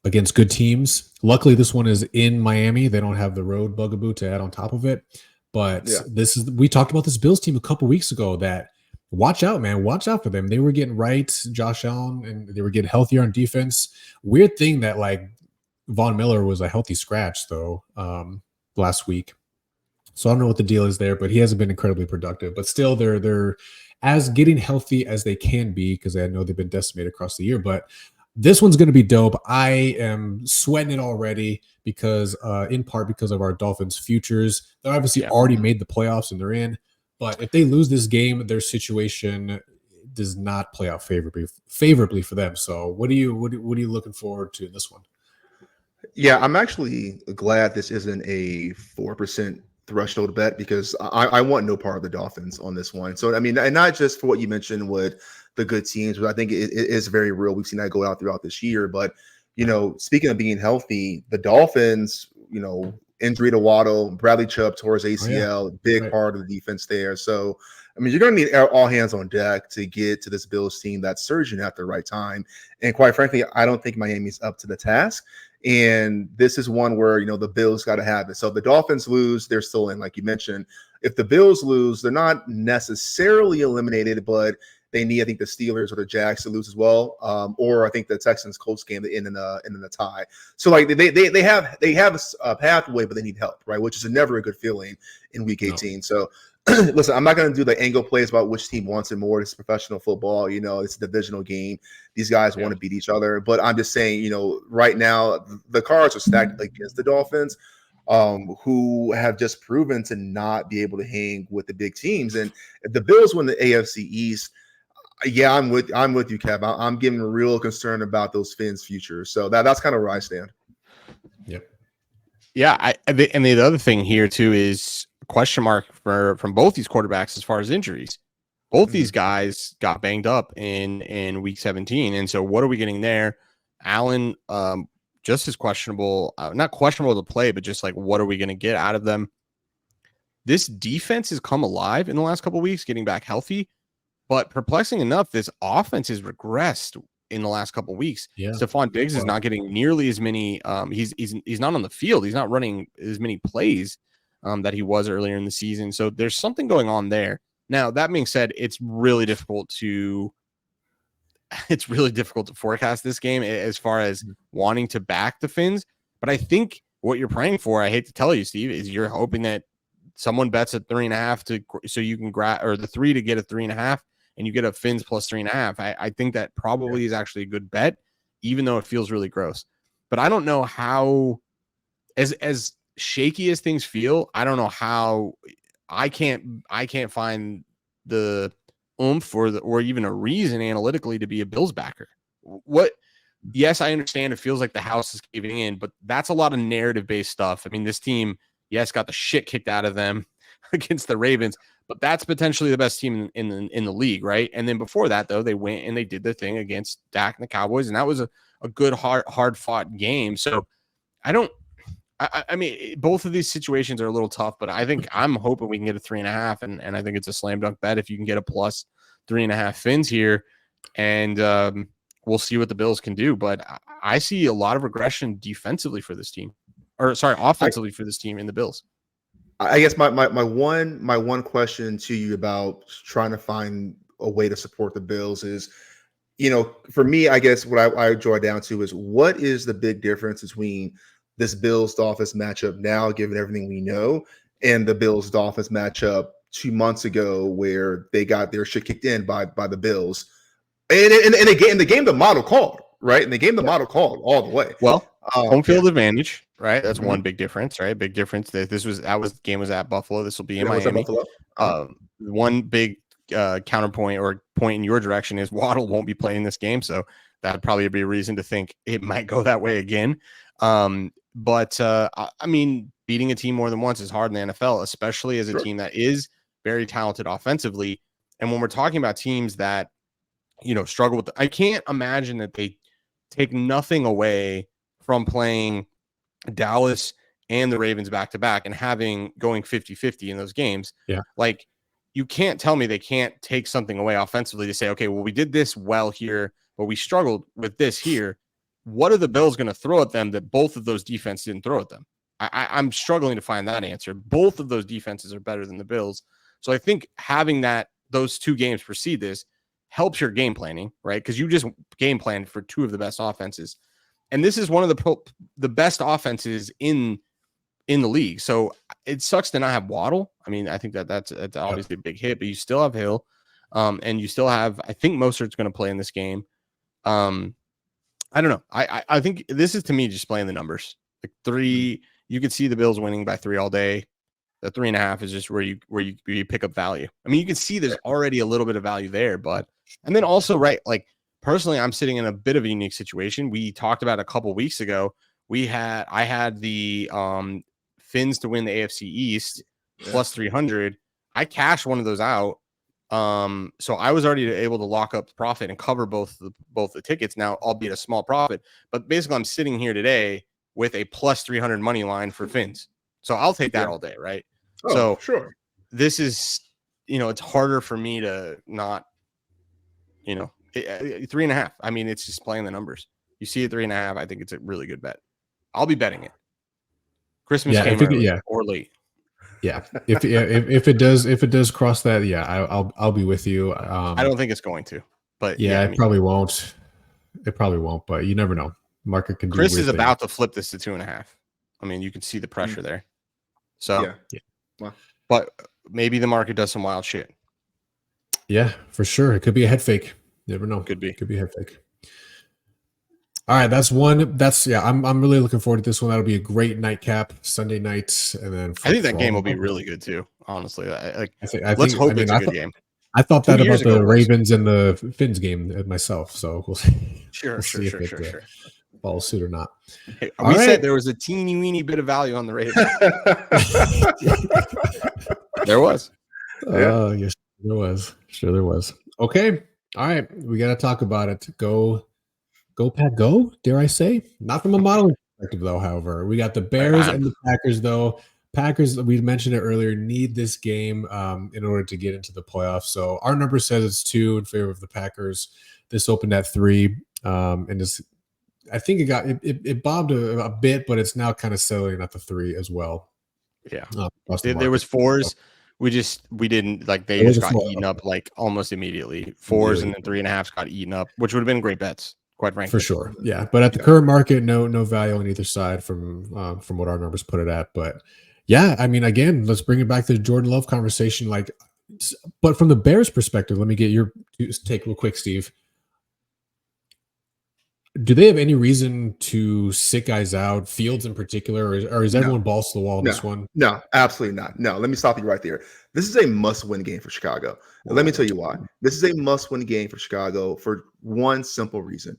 against good teams. Luckily, this one is in Miami. They don't have the road bugaboo to add on top of it. But we talked about this Bills team a couple weeks ago that watch out, man. Watch out for them. They were getting right, Josh Allen, and they were getting healthier on defense. Weird thing that like Von Miller was a healthy scratch though last week. So I don't know what the deal is there, but he hasn't been incredibly productive. But still, they're as getting healthy as they can be because I know they've been decimated across the year. But this one's going to be dope. I am sweating it already because, in part, because of our Dolphins' futures. They're obviously already made the playoffs and they're in. But if they lose this game, their situation does not play out favorably for them. So, what are you looking forward to in this one? Yeah, I'm actually glad this isn't a 4% threshold bet because I want no part of the Dolphins on this one. So, I mean, and not just for what you mentioned with the good teams, but I think it is very real. We've seen that go out throughout this year. But, speaking of being healthy, the Dolphins, injury to Waddle, Bradley Chubb tore his ACL, big part of the defense there. So, I mean, you're going to need all hands on deck to get to this Bills team that's surging at the right time. And quite frankly, I don't think Miami's up to the task. And this is one where, the Bills got to have it. So if the Dolphins lose, they're still in, like you mentioned. If the Bills lose, they're not necessarily eliminated, but they need, I think, the Steelers or the Jags to lose as well. Or I think the Texans Colts game to end in a tie. So like they have a pathway, but they need help, right? Which is never a good feeling in week 18. No. So listen, I'm not going to do the angle plays about which team wants it more. It's professional football. It's a divisional game. These guys want to beat each other. But I'm just saying, right now, the cards are stacked against the Dolphins, who have just proven to not be able to hang with the big teams. And if the Bills win the AFC East, I'm with you, Kev. I'm getting real concerned about those Fins' future. So that's kind of where I stand. Yep. Yeah. And the other thing here, too, is question mark from both these quarterbacks as far as injuries. Both these guys got banged up in week 17. And so what are we getting there? Allen, just as questionable, not questionable to play, but just like, what are we going to get out of them? This defense has come alive in the last couple of weeks, getting back healthy, but perplexing enough, this offense has regressed in the last couple of weeks. Stephon Diggs is not getting nearly as many. He's not on the field. He's not running as many plays that he was earlier in the season. So there's something going on there. Now, that being said, it's really difficult to forecast this game as far as wanting to back the Fins. But I think what you're praying for, I hate to tell you, Steve, is you're hoping that someone bets at 3.5 so you can grab, or the 3 to get a 3.5, and you get a Fins plus 3.5. I think that probably is actually a good bet, even though it feels really gross. But I don't know how, as shaky as things feel, I don't know how I can't find the oomph or even a reason analytically to be a Bills backer. Yes, I understand it feels like the house is caving in, but that's a lot of narrative based stuff. I mean, this team, yes, got the shit kicked out of them against the Ravens, but that's potentially the best team in the league, right? And then before that, though, they went and they did their thing against Dak and the Cowboys, and that was a good, hard fought game. So I mean, both of these situations are a little tough, but I'm hoping we can get a 3.5, and I think it's a slam dunk bet if you can get a plus 3.5 Fins here, and we'll see what the Bills can do. But I see a lot of regression defensively for this team, offensively for this team in the Bills. I guess my one question to you about trying to find a way to support the Bills is, for me, I guess what I draw down to is what is the big difference between this Bills-Dolphins matchup now, given everything we know, and the Bills-Dolphins matchup 2 months ago where they got their shit kicked in by the Bills. And the game the model called, right? And the game the model called all the way. Well, home field advantage, right? That's one big difference, right? Big difference. The game was at Buffalo. This will be in Miami. One big counterpoint or point in your direction is Waddle won't be playing this game, so that'd probably be a reason to think it might go that way again. But I mean, beating a team more than once is hard in the NFL, especially as a team that is very talented offensively. And when we're talking about teams that, struggle with, I can't imagine that they take nothing away from playing Dallas and the Ravens back to back and going 50-50 in those games. Yeah. Like, you can't tell me they can't take something away offensively to say, okay, well, we did this well here, but we struggled with this here. What are the Bills going to throw at them that both of those defenses didn't throw at them? I'm struggling to find that answer. Both of those defenses are better than the Bills. So I think having those two games precede this helps your game planning, right? Because you just game planned for two of the best offenses. And this is one of the best offenses in the league. So it sucks to not have Waddle. I mean, I think that's obviously a big hit, but you still have Hill. And you still have, I think Mostert's going to play in this game. I don't know. I think this is, to me, just playing the numbers. Like 3, you could see the Bills winning by 3 all day. The 3.5 is just where you pick up value. I mean, you can see there's already a little bit of value there, and then also, right, like personally, I'm sitting in a bit of a unique situation. We talked about a couple weeks ago. I had the Fins to win the AFC East plus 300. I cashed one of those out. So I was already able to lock up the profit and cover both the tickets now, albeit a small profit. But basically, I'm sitting here today with a plus 300 money line for Fins. So I'll take that all day, right? Oh, so sure. This is, it's harder for me to not, 3.5. I mean, it's just playing the numbers. You see it 3.5. I think it's a really good bet. I'll be betting it. Christmas came early or late. Yeah, if it does cross that, I'll be with you. I don't think it's going to, but it probably won't. It probably won't, but you never know. Market can. Chris is about to flip this to 2.5. I mean, you can see the pressure there. So Well, but maybe the market does some wild shit. Yeah, for sure. It could be a head fake. You never know. Could be a head fake. All right, that's one. I'm really looking forward to this one. That'll be a great nightcap Sunday night, and then I think that game will be really good too. Honestly, let's hope it's a good game. I thought that about the Ravens and the Fins game myself, so we'll see. Sure. Follows suit or not. Hey, we said there was a teeny weeny bit of value on the Ravens. There was. Yes, there was. Sure, there was. Okay. All right, we got to talk about it. Go, Pack, go. Dare I say? Not from a modeling perspective, though. However, we got the Bears and the Packers, though. Packers, we mentioned it earlier, need this game in order to get into the playoffs. So our number says it's 2 in favor of the Packers. This opened at 3, and I think it bobbed a bit, but it's now kind of settling at the 3 as well. Yeah, there was 4s. We didn't like. They just got eaten up like almost immediately. 4s and then 3.5s got eaten up, which would have been great bets, quite frankly. For sure, yeah. But at the current market, no value on either side from what our numbers put it at. But yeah, I mean, again, let's bring it back to the Jordan Love conversation. Like, but from the Bears' perspective, let me get your take real quick, Steve. Do they have any reason to sit guys out, Fields in particular, or is everyone balls to the wall in this one? No, absolutely not. No, let me stop you right there. This is a must-win game for Chicago. And let me tell you why. This is a must-win game for Chicago for one simple reason.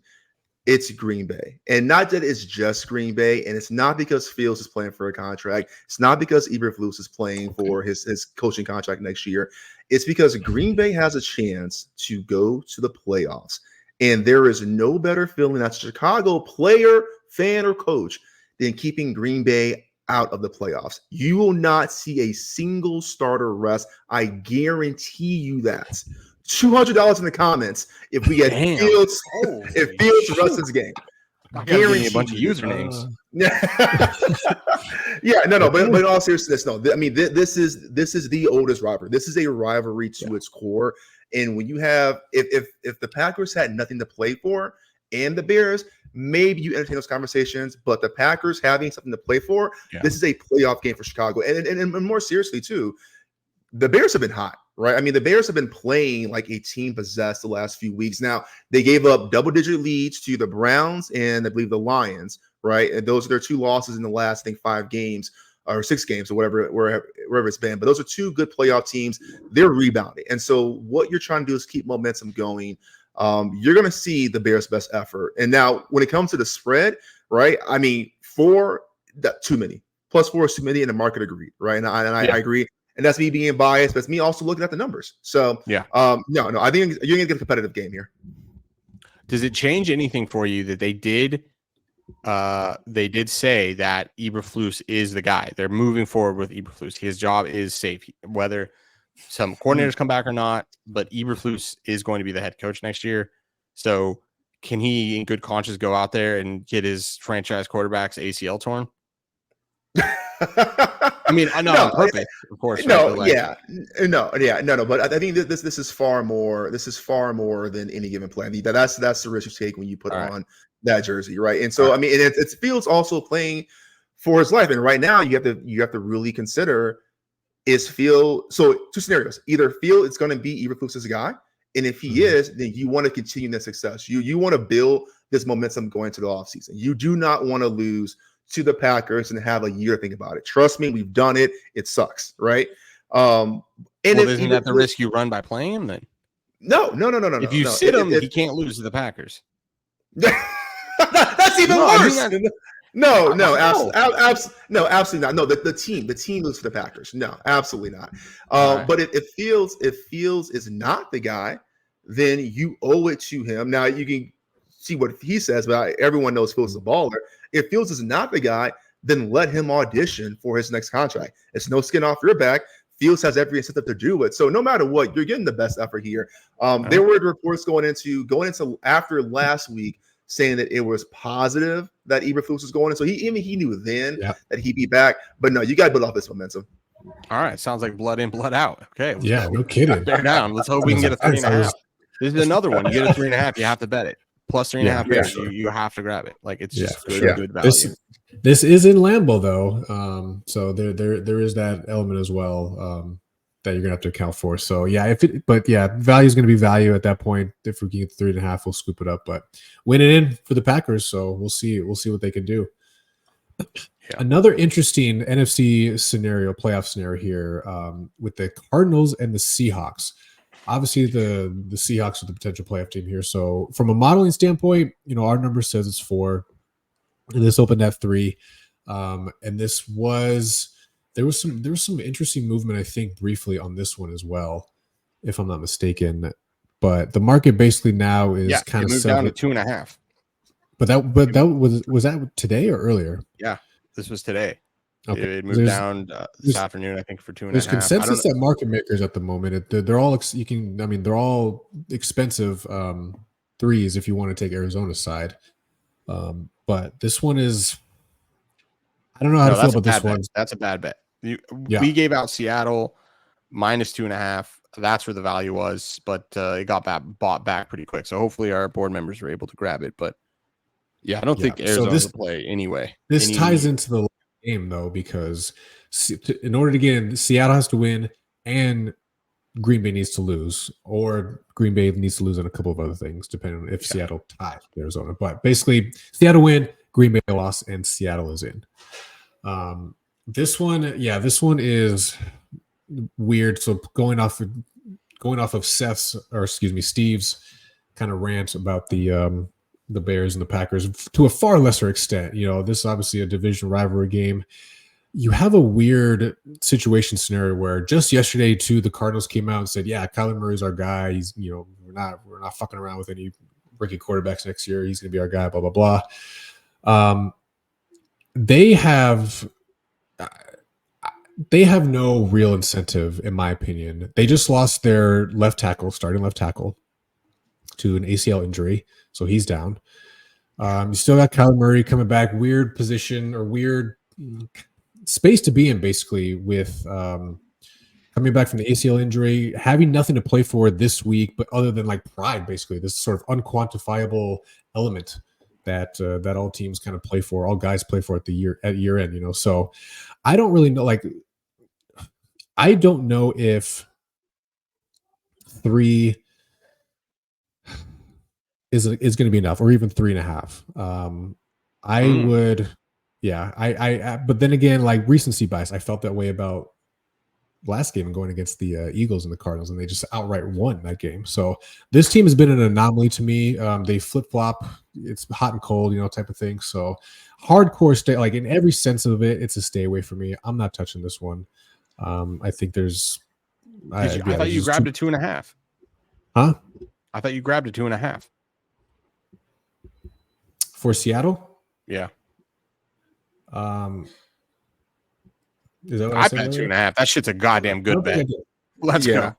It's Green Bay. And not that it's just Green Bay, and it's not because Fields is playing for a contract. It's not because Eberflus is playing for his coaching contract next year. It's because Green Bay has a chance to go to the playoffs. And there is no better feeling as a Chicago player, fan, or coach than keeping Green Bay out of the playoffs. You will not see a single starter rest. I guarantee you that. $200 in the comments if we get Fields. If Fields rests this game. Guarantee a bunch of usernames. But in all seriousness, no. I mean, this is the oldest rivalry. This is a rivalry to its core. And when you have, if the Packers had nothing to play for, and the Bears, maybe you entertain those conversations. But the Packers having something to play for, this is a playoff game for Chicago. And more seriously too, the Bears have been hot, right? I mean, the Bears have been playing like a team possessed the last few weeks. Now they gave up double-digit leads to the Browns and I believe the Lions, right? And those are their 2 losses in the last, I think, 5 games. Or 6 games or wherever it's been. But those are 2 good playoff teams. They're rebounding. And so what you're trying to do is keep momentum going. You're going to see the Bears' best effort. And now when it comes to the spread, right? I mean, 4, that too many. Plus 4 is too many, and the market agreed, right? And I agree. And that's me being biased, but it's me also looking at the numbers. So no, I think you're gonna get a competitive game here. Does it change anything for you that they did say that Eberflus is the guy? They're moving forward with Eberflus. His job is safe, whether some coordinators come back or not, but Eberflus is going to be the head coach next year. So can he in good conscience go out there and get his franchise quarterback's ACL torn? I mean, I know on purpose, of course. No, right? No. But I think this is far more. This is far more than any given play. I mean, that's the risk you take when you put on that jersey, right? And so I mean, it Fields also playing for his life, and right now you have to really consider is Fields. So 2 scenarios: either Fields is going to be Eberflus's guy, and if he is, then you want to continue that success. You want to build this momentum going into the offseason. You do not want to lose to the Packers and have a year to think about it. Trust me, we've done it. It sucks, right? And isn't that the risk you run by playing him then? No. If you sit him, he can't lose to the Packers. That's even worse. Absolutely not. No, the team loses to the Packers. No, absolutely not. But if Fields is not the guy, then you owe it to him. Now you can see what he says, but everyone knows Fields is a baller. If Fields is not the guy, then let him audition for his next contract. It's no skin off your back. Fields has every incentive to do it. So no matter what, you're getting the best effort here. There were reports going into after last week saying that it was positive that Eberflus was going in. So he knew then that he'd be back. But no, you got to build off this momentum. All right. Sounds like blood in, blood out. Okay. No kidding. Bear down. Let's hope we can get a 3.5. This is another one. You get a 3.5, you have to bet it. Plus 3.5 you have to grab it. Like it's just good value. This is in Lambeau though, so there is that element as well that you're gonna have to account for. So value is gonna be value at that point. If we can get 3.5, we'll scoop it up. But winning in for the Packers, so we'll see what they can do. Another interesting NFC playoff scenario here with the Cardinals and the Seahawks. Obviously, the Seahawks are the potential playoff team here. So, from a modeling standpoint, our number says it's 4, and this opened at 3. And there was some interesting movement, I think, briefly on this one as well, if I'm not mistaken. But the market basically now is kind of moved down to 2.5. But that was that today or earlier? Yeah, this was today. Okay. It moved down this afternoon, I think, for 2.5. There's consensus at market makers at the moment. They're all they're all expensive threes if you want to take Arizona's side. But this one is, I don't know how to feel about this one. That's a bad bet. We gave out Seattle minus 2.5. That's where the value was, but it got bought back pretty quick. So hopefully our board members were able to grab it. But I don't think Arizona's a play anyway. This ties into the game though, because in order to get in, Seattle has to win and Green Bay needs to lose, or Green Bay needs to lose on a couple of other things depending on if Seattle ties Arizona. But basically Seattle win, Green Bay loss, and Seattle is in. This one is weird. So going off of Steve's kind of rant about the Bears and the Packers to a far lesser extent. This is obviously a division rivalry game. You have a weird situation scenario where just yesterday too, the Cardinals came out and said, Kyler Murray's our guy. He's, we're not fucking around with any rookie quarterbacks next year. He's going to be our guy, blah, blah, blah. They have no real incentive, in my opinion. They just lost their starting left tackle to an ACL injury. So he's down. You still got Kyler Murray coming back. Weird position or weird space to be in, basically, with coming back from the ACL injury, having nothing to play for this week, but other than like pride, basically, this sort of unquantifiable element that all teams kind of play for, all guys play for at year end. So I don't really know. I don't know if 3 is going to be enough, or even 3.5. I would, but then again, like recency bias, I felt that way about last game going against the Eagles and the Cardinals, and they just outright won that game. So this team has been an anomaly to me. They flip flop. It's hot and cold, type of thing. So hardcore stay, like in every sense of it, it's a stay away for me. I'm not touching this one. I think there's. I thought you grabbed a 2.5. Huh? I thought you grabbed a 2.5 for Seattle. Yeah. Is that what I bet 2.5. That shit's a goddamn good bet. Let's go.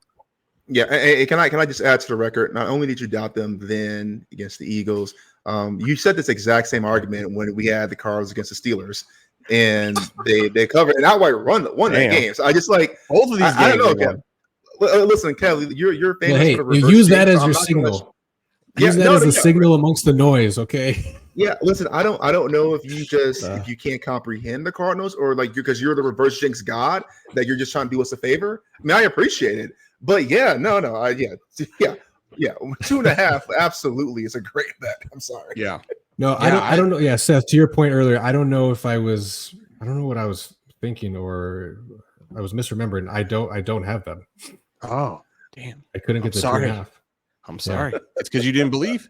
Yeah. Hey, can I just add to the record? Not only did you doubt them then against the Eagles, you said this exact same argument when we had the Cardinals against the Steelers, and they covered an outright won that game. So I just like both of these games. I don't know, Kev. Listen, Kev, you're famous. Hey, for the reverse use that jinx, as so your signal. Use that as a signal signal amongst the noise, okay? Yeah, listen, I don't know if you just if you can't comprehend the Cardinals or like because you're the reverse jinx god that you're just trying to do us a favor. I mean, I appreciate it, but yeah, no, 2.5 absolutely is a great bet. I'm sorry. Yeah, no, I don't know. Yeah, Seth, to your point earlier, I don't know what I was thinking or I was misremembering. I don't have them. Oh, damn! I couldn't get the 2.5. I'm sorry. It's because you didn't believe.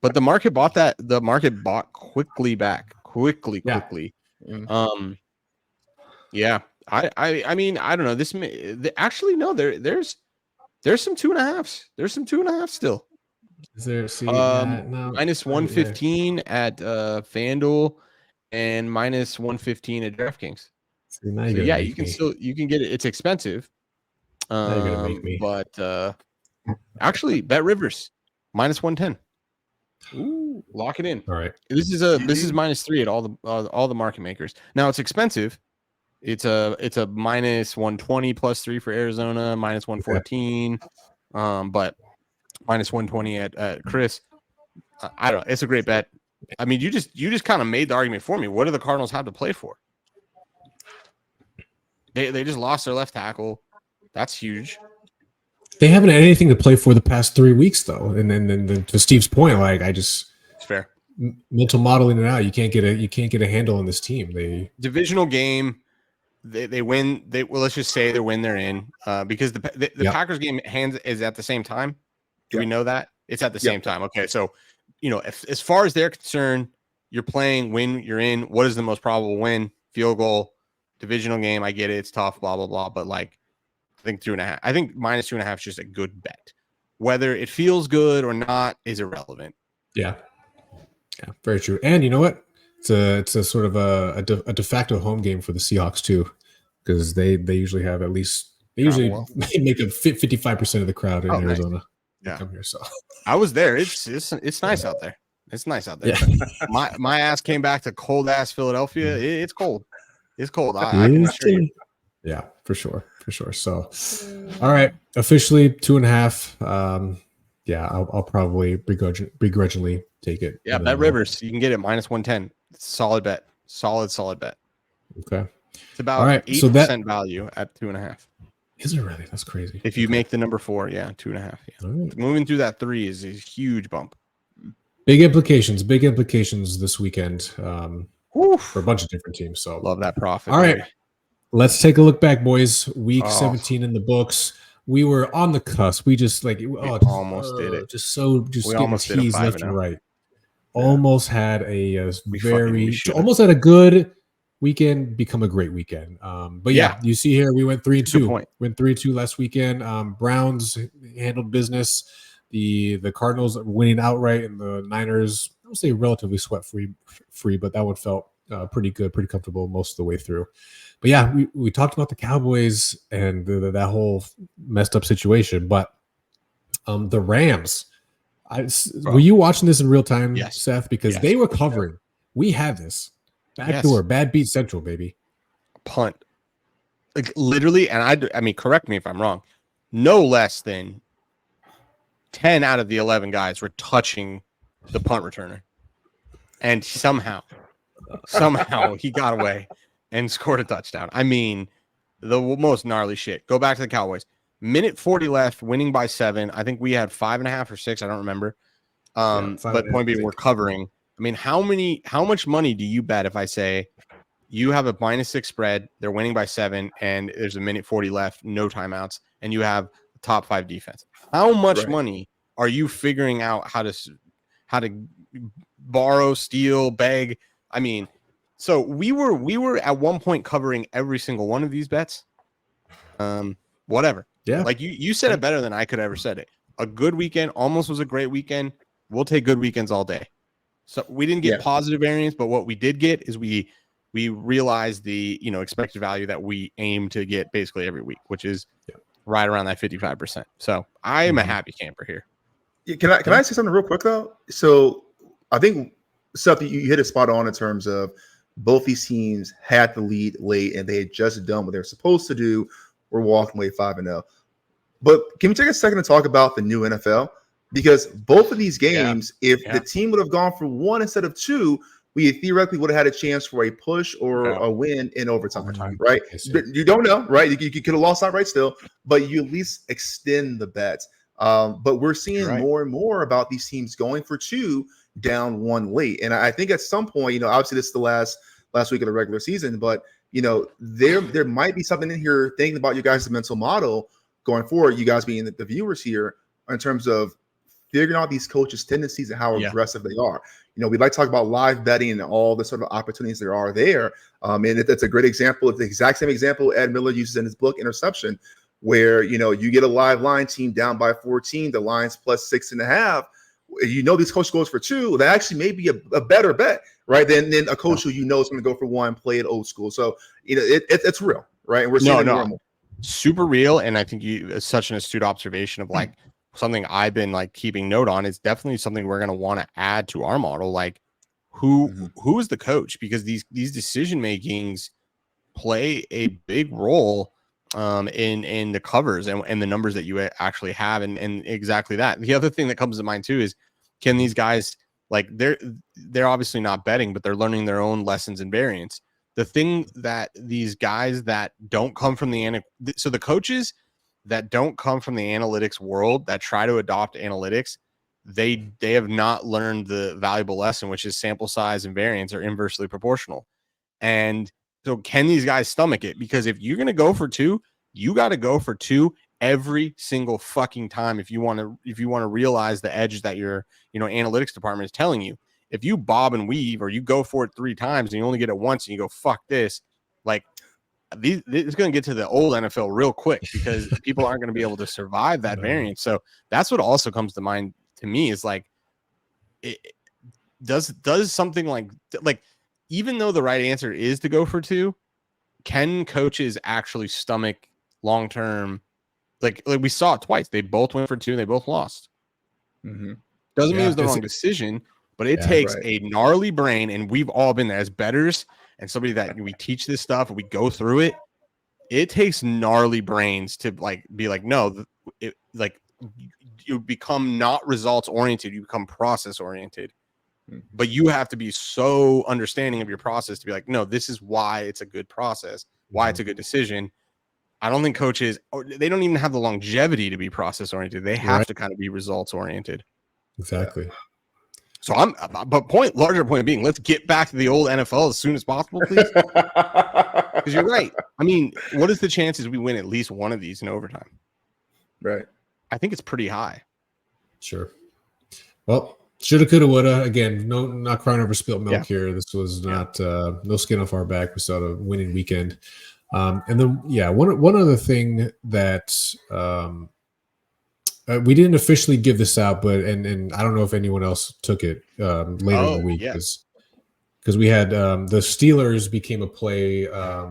But the market bought that. The market bought quickly back. Quickly. Yeah. I mean, I don't know. Actually no. There's some 2.5s. There's some 2.5 still. Is there? Minus 115 at FanDuel and minus 115 at DraftKings. So yeah, you can get it. It's expensive. Now you're gonna make me. But actually, bet Rivers minus 110. Ooh, lock it in. All right. This is minus 3 at all the market makers. Now it's expensive. It's a minus 120 plus 3 for Arizona, minus 114. But minus 120 at Chris. I don't know. It's a great bet. I mean, you just kind of made the argument for me. What do the Cardinals have to play for? They just lost their left tackle. That's huge. They haven't had anything to play for the past 3 weeks, though. And then to Steve's point, like it's fair. Mental modeling it out. You can't get a handle on this team. They divisional game. They win. Let's just say they win. They're in because the Packers game is at the same time. Do we know that it's at the same time? Okay, so as far as they're concerned, you're playing win. You're in. What is the most probable win? Field goal. Divisional game. I get it. It's tough. Blah blah blah. But like. I think 2.5. I think minus 2.5 is just a good bet. Whether it feels good or not is irrelevant. Yeah, very true. And you know what? It's a sort of a de facto home game for the Seahawks too, because they usually have make up 55% of the crowd in Arizona. Nice. Yeah, come here. So I was there. It's nice out there. It's nice out there. Yeah. my ass came back to cold ass Philadelphia. It's cold. It's cold. I can assure you. Yeah, for sure. So, all right, officially 2.5. Yeah, I'll probably begrudgingly take it. Yeah, bet Rivers. You can get it minus 110. Solid bet. Solid bet. Okay. It's about 8% value at 2.5. Is it really? That's crazy. If you make the number 4, 2.5. Yeah. Right. Moving through that 3 is a huge bump. Big implications this weekend for a bunch of different teams. So love that profit. All right. Let's take a look back, boys. Week 17 in the books. We were on the cusp. We just almost did it. Just getting teased left and right. Almost had almost had a good weekend become a great weekend. But yeah, you see here we went 3-2. Went 3-2 last weekend. Browns handled business. The Cardinals winning outright, and the Niners, I would say relatively sweat free, but that one felt pretty good, pretty comfortable most of the way through. But yeah, we talked about the Cowboys and that whole messed up situation. But the Rams, were you watching this in real time, Seth? Because they were covering. We had this backdoor, bad beat central, baby. Punt, like literally, and I mean, correct me if I'm wrong. No less than 10 out of the 11 guys were touching the punt returner, and somehow he got away and scored a touchdown. I mean, the most gnarly shit. Go back to the Cowboys. Minute 40 left, winning by 7. I think we had 5.5 or 6. I don't remember. But point being, we're covering. I mean, how much money do you bet if I say you have a -6 spread. They're winning by 7, and there's a minute 40 left, no timeouts, and you have a top 5 defense. How much money are you figuring out how to borrow, steal, beg? I mean, so we were at one point covering every single one of these bets. Whatever. Yeah. Like you said it better than I could ever said it. A good weekend almost was a great weekend. We'll take good weekends all day. So we didn't get positive variance, but what we did get is we realized the expected value that we aim to get basically every week, which is right around that 55%. So I am a happy camper here. Yeah, can I say something real quick though? So I think Seth, you hit it spot on in terms of both these teams had the lead late and they had just done what they're supposed to do. We're walking away 5-0. But can we take a second to talk about the new NFL? Because both of these games, if the team would have gone for 1 instead of 2, we theoretically would have had a chance for a push or a win in overtime, right? You don't know, right? You could have lost outright still, but you at least extend the bets. But we're seeing more and more about these teams going for 2 down 1 late. And I think at some point, obviously this is the last week of the regular season, but there might be something in here thinking about you guys' mental model going forward, you guys being the viewers here, in terms of figuring out these coaches' tendencies and how aggressive they are. We like to talk about live betting and all the sort of opportunities there are there. And it's a great example. It's the exact same example Ed Miller uses in his book, Interception, where, you get a live line team down by 14, the line's plus 6.5. These coach goes for 2, that actually may be a better bet, right? Than a coach who is going to go for 1, play it old school. So, it's real, right? And we're seeing it more and more. Super real. And I think it's such an astute observation of something I've been keeping note on. Is definitely something we're going to want to add to our model. Like who is the coach? Because these decision makings play a big role in the covers and the numbers that you actually have. And exactly that. The other thing that comes to mind too is, can these guys, they're obviously not betting, but they're learning their own lessons and variance. The thing that these guys that don't come from the coaches that don't come from the analytics world that try to adopt analytics, they have not learned the valuable lesson, which is sample size and variance are inversely proportional. And so can these guys stomach it? Because if you're going to go for 2, you got to go for 2 every single fucking time. If you want to realize the edge that your, analytics department is telling you. If you bob and weave, or you go for it 3 times and you only get it once and you go, fuck this, it's going to get to the old NFL real quick, because people aren't going to be able to survive that variance. So that's what also comes to mind to me is does something like even though the right answer is to go for 2, can coaches actually stomach long-term? Like we saw it twice. They both went for 2 and they both lost. Doesn't mean it was the wrong decision, but it takes a gnarly brain, and we've all been there as bettors and somebody that we teach this stuff and we go through it. It takes gnarly brains to be no, you become not results oriented, you become process oriented. But you have to be so understanding of your process to be no, this is why it's a good process, why it's a good decision. I don't think coaches, they don't even have the longevity to be process oriented. They have to kind of be results oriented. Exactly. So larger point being, let's get back to the old NFL as soon as possible, please. Because you're right. I mean, what is the chances we win at least one of these in overtime? Right. I think it's pretty high. Sure. Well, shoulda, coulda, woulda. Again, not crying over spilt milk here. This was not no skin off our back. We saw a winning weekend. And then one other thing that we didn't officially give this out, but and I don't know if anyone else took it later in the week, because we had the Steelers became a play. I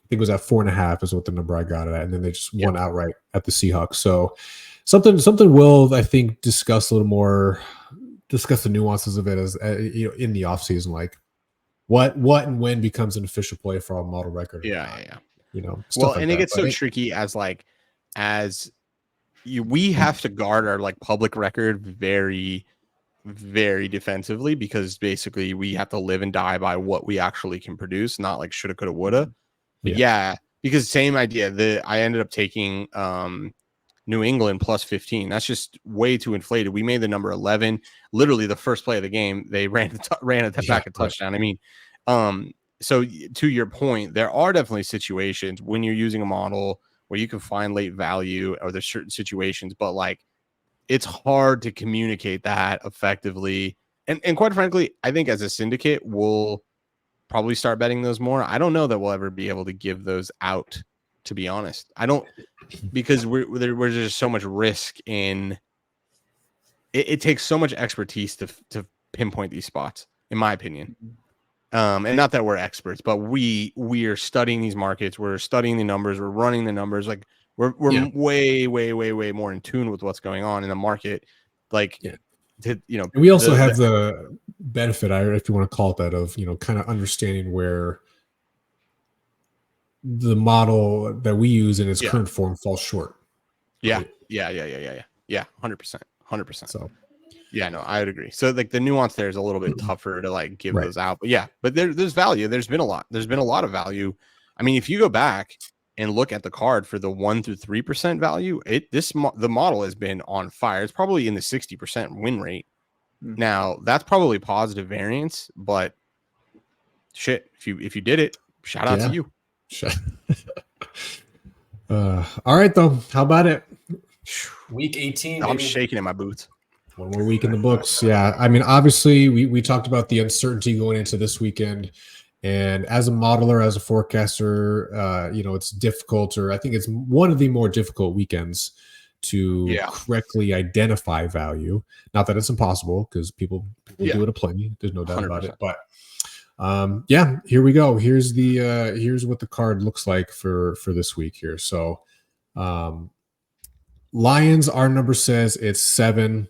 think it was at 4.5 is what the number I got it at, and then they just won outright at the Seahawks. So something we'll, I think, discuss a little more, discuss the nuances of it as in the offseason, like what and when becomes an official play for our model record. It gets so tricky we have to guard our public record very, very defensively, because basically we have to live and die by what we actually can produce, not shoulda, coulda, woulda. But because same idea. I ended up taking New England plus 15. That's just way too inflated. We made the number 11. Literally the first play of the game, they ran back a touchdown. I mean, so to your point, there are definitely situations when you're using a model where you can find late value, or there's certain situations, but like it's hard to communicate that effectively. And quite frankly, I think as a syndicate, we'll probably start betting those more. I don't know that we'll ever be able to give those out, to be honest. I don't, because we're just so much risk in it takes so much expertise to pinpoint these spots, in my opinion. And not that we're experts, but we are studying these markets, we're studying the numbers, we're running the numbers, like we're way more in tune with what's going on in the market. Like and we also have the benefit, if you want to call it that, of kind of understanding where the model that we use in its current form falls short. Right? Yeah. 100%. So yeah, no, I would agree. So like the nuance there is a little bit tougher to like give those out, but there's value. There's been a lot of value. I mean, if you go back and look at the card for the 1 through 3% value, the model has been on fire. It's probably in the 60% win rate. Now that's probably positive variance, but shit, if you did it, shout out to you. All right though, how about it? Week 18. I'm shaking in my boots. One more week in the books. Yeah. I mean, obviously we talked about the uncertainty going into this weekend, and as a modeler, as a forecaster, it's difficult, or I think it's one of the more difficult weekends to correctly identify value. Not that it's impossible, because people do it aplenty. There's no doubt 100%. About it. But here we go. Here's what the card looks like for this week here. So Lions, our number says it's 7,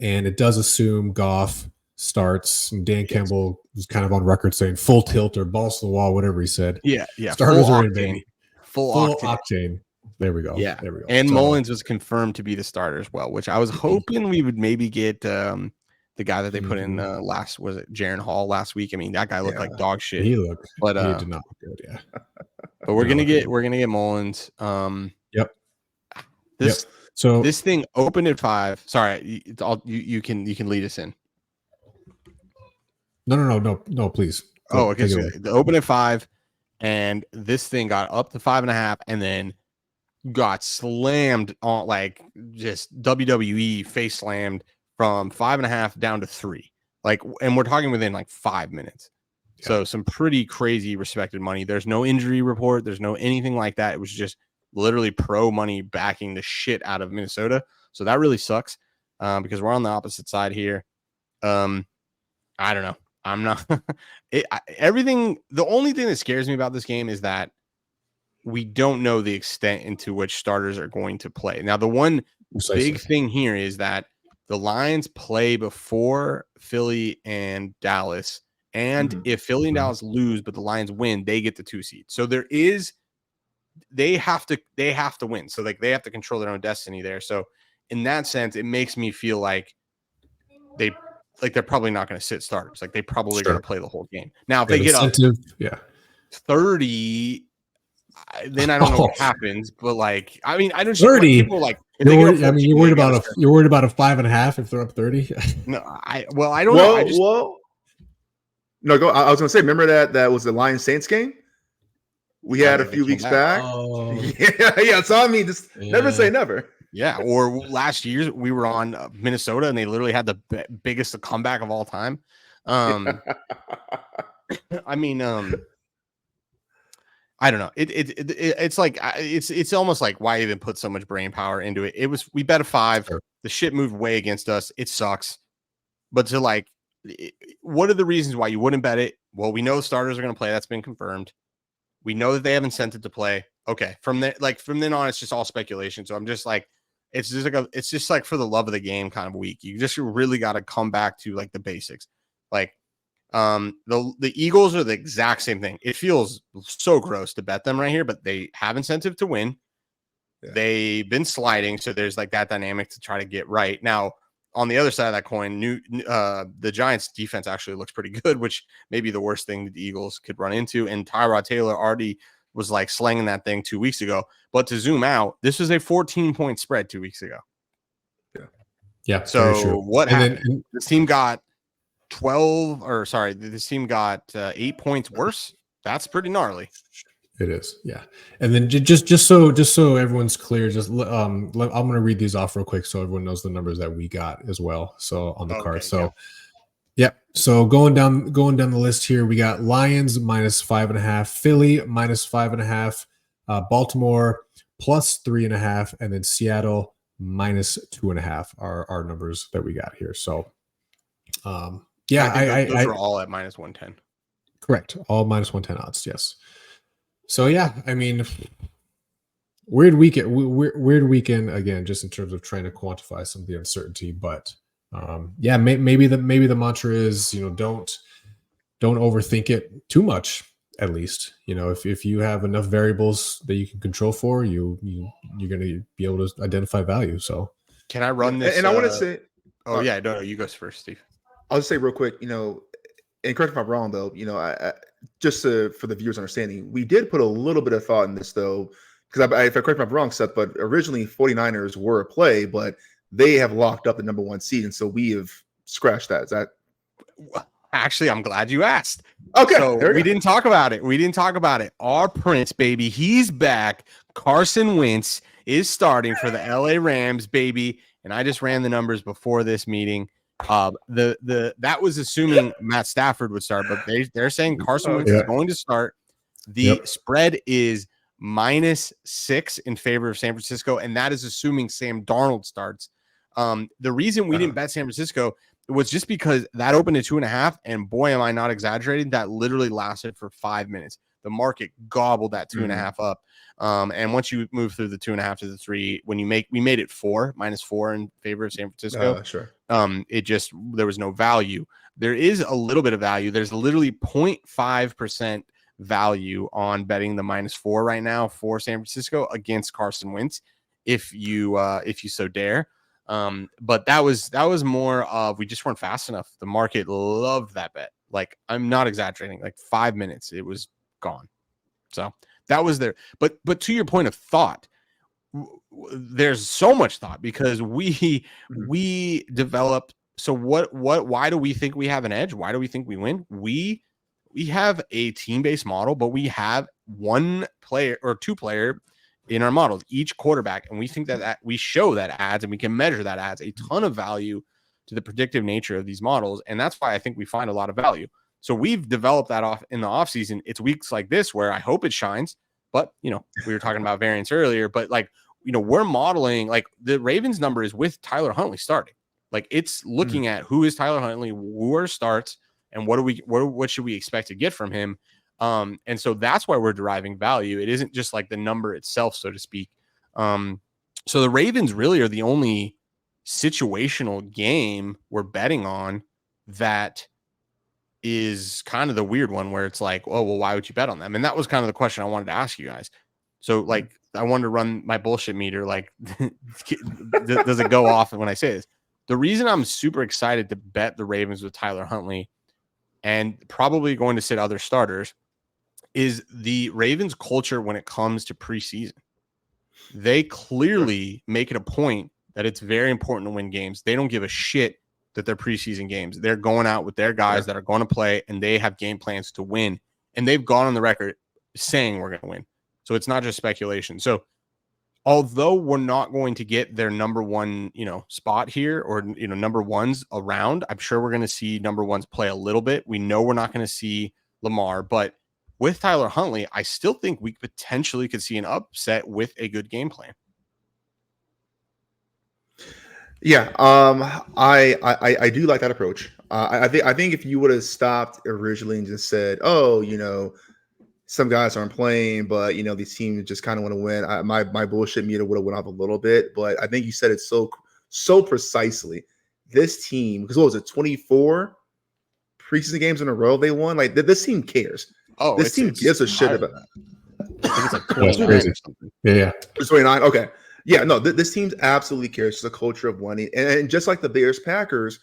and it does assume Goff starts. And Dan Campbell was kind of on record saying full tilt or balls to the wall, whatever he said. Yeah. Starters are in, baby. Full octane. There we go. Yeah. There we go. And Mullins was confirmed to be the starter as well, which I was hoping we would maybe get the guy that they put in was it Jaron Hall last week? I mean, that guy looked like dog shit. He did not look good, yeah. But we're gonna get Mullins. This thing opened at 5. Sorry, you can lead us in. No, please. Okay. So the open at 5, and this thing got up to 5.5, and then got slammed on, like just WWE face slammed from 5.5 down to 3. Like, and we're talking within like 5 minutes. Yeah. So some pretty crazy respected money. There's no injury report. There's no anything like that. It was just literally pro money backing the shit out of Minnesota. So that really sucks because we're on the opposite side here. I don't know. I'm not everything. The only thing that scares me about this game is that we don't know the extent into which starters are going to play. Now, the one big thing here is that the Lions play before Philly and Dallas. And if Philly and Dallas lose, but the Lions win, they get the 2 seed. So they have to win. So like they have to control their own destiny there. So in that sense, it makes me feel like they're probably not going to sit starters. Like they probably going to play the whole game. Now, if they get up 30, then I don't know what happens. But like, I mean, I don't 30. People like. You're worried about a 5.5 if they're up 30. No, I don't know. No, go. I was going to say, remember that was the Lions Saints game we had a few weeks back. Oh. Yeah. So I mean, just never say never. Yeah, or last year we were on Minnesota and they literally had the biggest comeback of all time. I mean, I don't know. It's like it's almost like why even put so much brain power into it. We bet a 5. Sure. The shit moved way against us. It sucks. But to like, what are the reasons why you wouldn't bet it? Well, we know starters are going to play. That's been confirmed. We know that they have incentive to play. Okay, from then on, it's just all speculation. So I'm just like, it's just like for the love of the game kind of week. You just really got to come back to like the basics. Like the Eagles are the exact same thing. It feels so gross to bet them right here, but they have incentive to win. Yeah. They've been sliding, so there's like that dynamic to try to get right. Now, on the other side of that coin, the Giants defense actually looks pretty good, which may be the worst thing that the Eagles could run into. And Tyrod Taylor already was like slanging that thing 2 weeks ago. But to zoom out, this was a 14-point spread 2 weeks ago. Yeah. So what happened? This team got this team got 8 points worse. That's pretty gnarly. It is, yeah. And then just so everyone's clear, I'm going to read these off real quick so everyone knows the numbers that we got as well. So on the card, so yeah. So going down the list here, we got Lions -5.5, Philly -5.5, Baltimore +3.5, and then Seattle -2.5 are our numbers that we got here. So, those are all at -110. Correct, all -110 odds. Yes. So yeah, I mean, weird weekend again, just in terms of trying to quantify some of the uncertainty. But maybe the mantra is, don't overthink it too much. At least, if you have enough variables that you can control for, you're going to be able to identify value. So can I run this? And I want to say, no, you go first, Steve. I'll just say real quick, and correct if I'm wrong though, I just for the viewers' understanding, we did put a little bit of thought in this though, because if I correct if I'm wrong, Seth, but originally 49ers were a play, but they have locked up the number 1 seed, and so we have scratched that. Is that? Actually, I'm glad you asked. Okay, so we didn't talk about it. Our Prince, baby, he's back. Carson Wentz is starting for the LA Rams, baby, and I just ran the numbers before this meeting. That was assuming Matt Stafford would start, but they're saying Carson Wentz is going to start. The spread is -6 in favor of San Francisco, and that is assuming Sam Darnold starts. The reason we didn't bet San Francisco was just because that opened at 2.5, and boy, am I not exaggerating, that literally lasted for 5 minutes. The market gobbled that 2.5 up. And once you move through the 2.5 to the 3, we made it -4 in favor of San Francisco. Sure. There was no value. There is a little bit of value. There's literally 0.5% value on betting the -4 right now for San Francisco against Carson Wentz, if you so dare. But that was more of, we just weren't fast enough. The market loved that bet. Like, I'm not exaggerating. Like 5 minutes, it was gone. So that was there. But to your point of thought, there's so much thought because we developed. So why do we think we have an edge? Why do we think we win? We have a team-based model, but we have one player or two player in our models, each quarterback. And we think that we show that adds, and we can measure that adds a ton of value to the predictive nature of these models. And that's why I think we find a lot of value. So we've developed that off in the offseason. It's weeks like this where I hope it shines. But, we were talking about variance earlier, but we're modeling, like, the Ravens number is with Tyler Huntley starting. Like, it's looking at who is Tyler Huntley, who are starts, and what should we expect to get from him. And so that's why we're deriving value. It isn't just like the number itself, so to speak. So the Ravens really are the only situational game we're betting on that is kind of the weird one where it's like, oh, well, why would you bet on them? And that was kind of the question I wanted to ask you guys. So, like, I wanted to run my bullshit meter. Like, does it go off when I say this? The reason I'm super excited to bet the Ravens with Tyler Huntley and probably going to sit other starters is the Ravens culture when it comes to preseason. They clearly make it a point that it's very important to win games. They don't give a shit that they're preseason games. They're going out with their guys that are going to play, and they have game plans to win. And they've gone on the record saying we're going to win. So it's not just speculation. So although we're not going to get their number one, spot here or, number ones around, I'm sure we're going to see number ones play a little bit. We know we're not going to see Lamar, but with Tyler Huntley, I still think we potentially could see an upset with a good game plan. Yeah, I do like that approach. I think if you would have stopped originally and just said, oh, some guys aren't playing, but these teams just kind of want to win, my bullshit meter would have went up a little bit. But I think you said it so precisely. This team, because what was it, 24 preseason games in a row they won? Like, this team cares. Oh, this team gives a shit about that. I think it's like 29 or something. Yeah. It's 29. Okay. Yeah, no, this team absolutely cares. It's a culture of winning. And just like the Bears-Packers,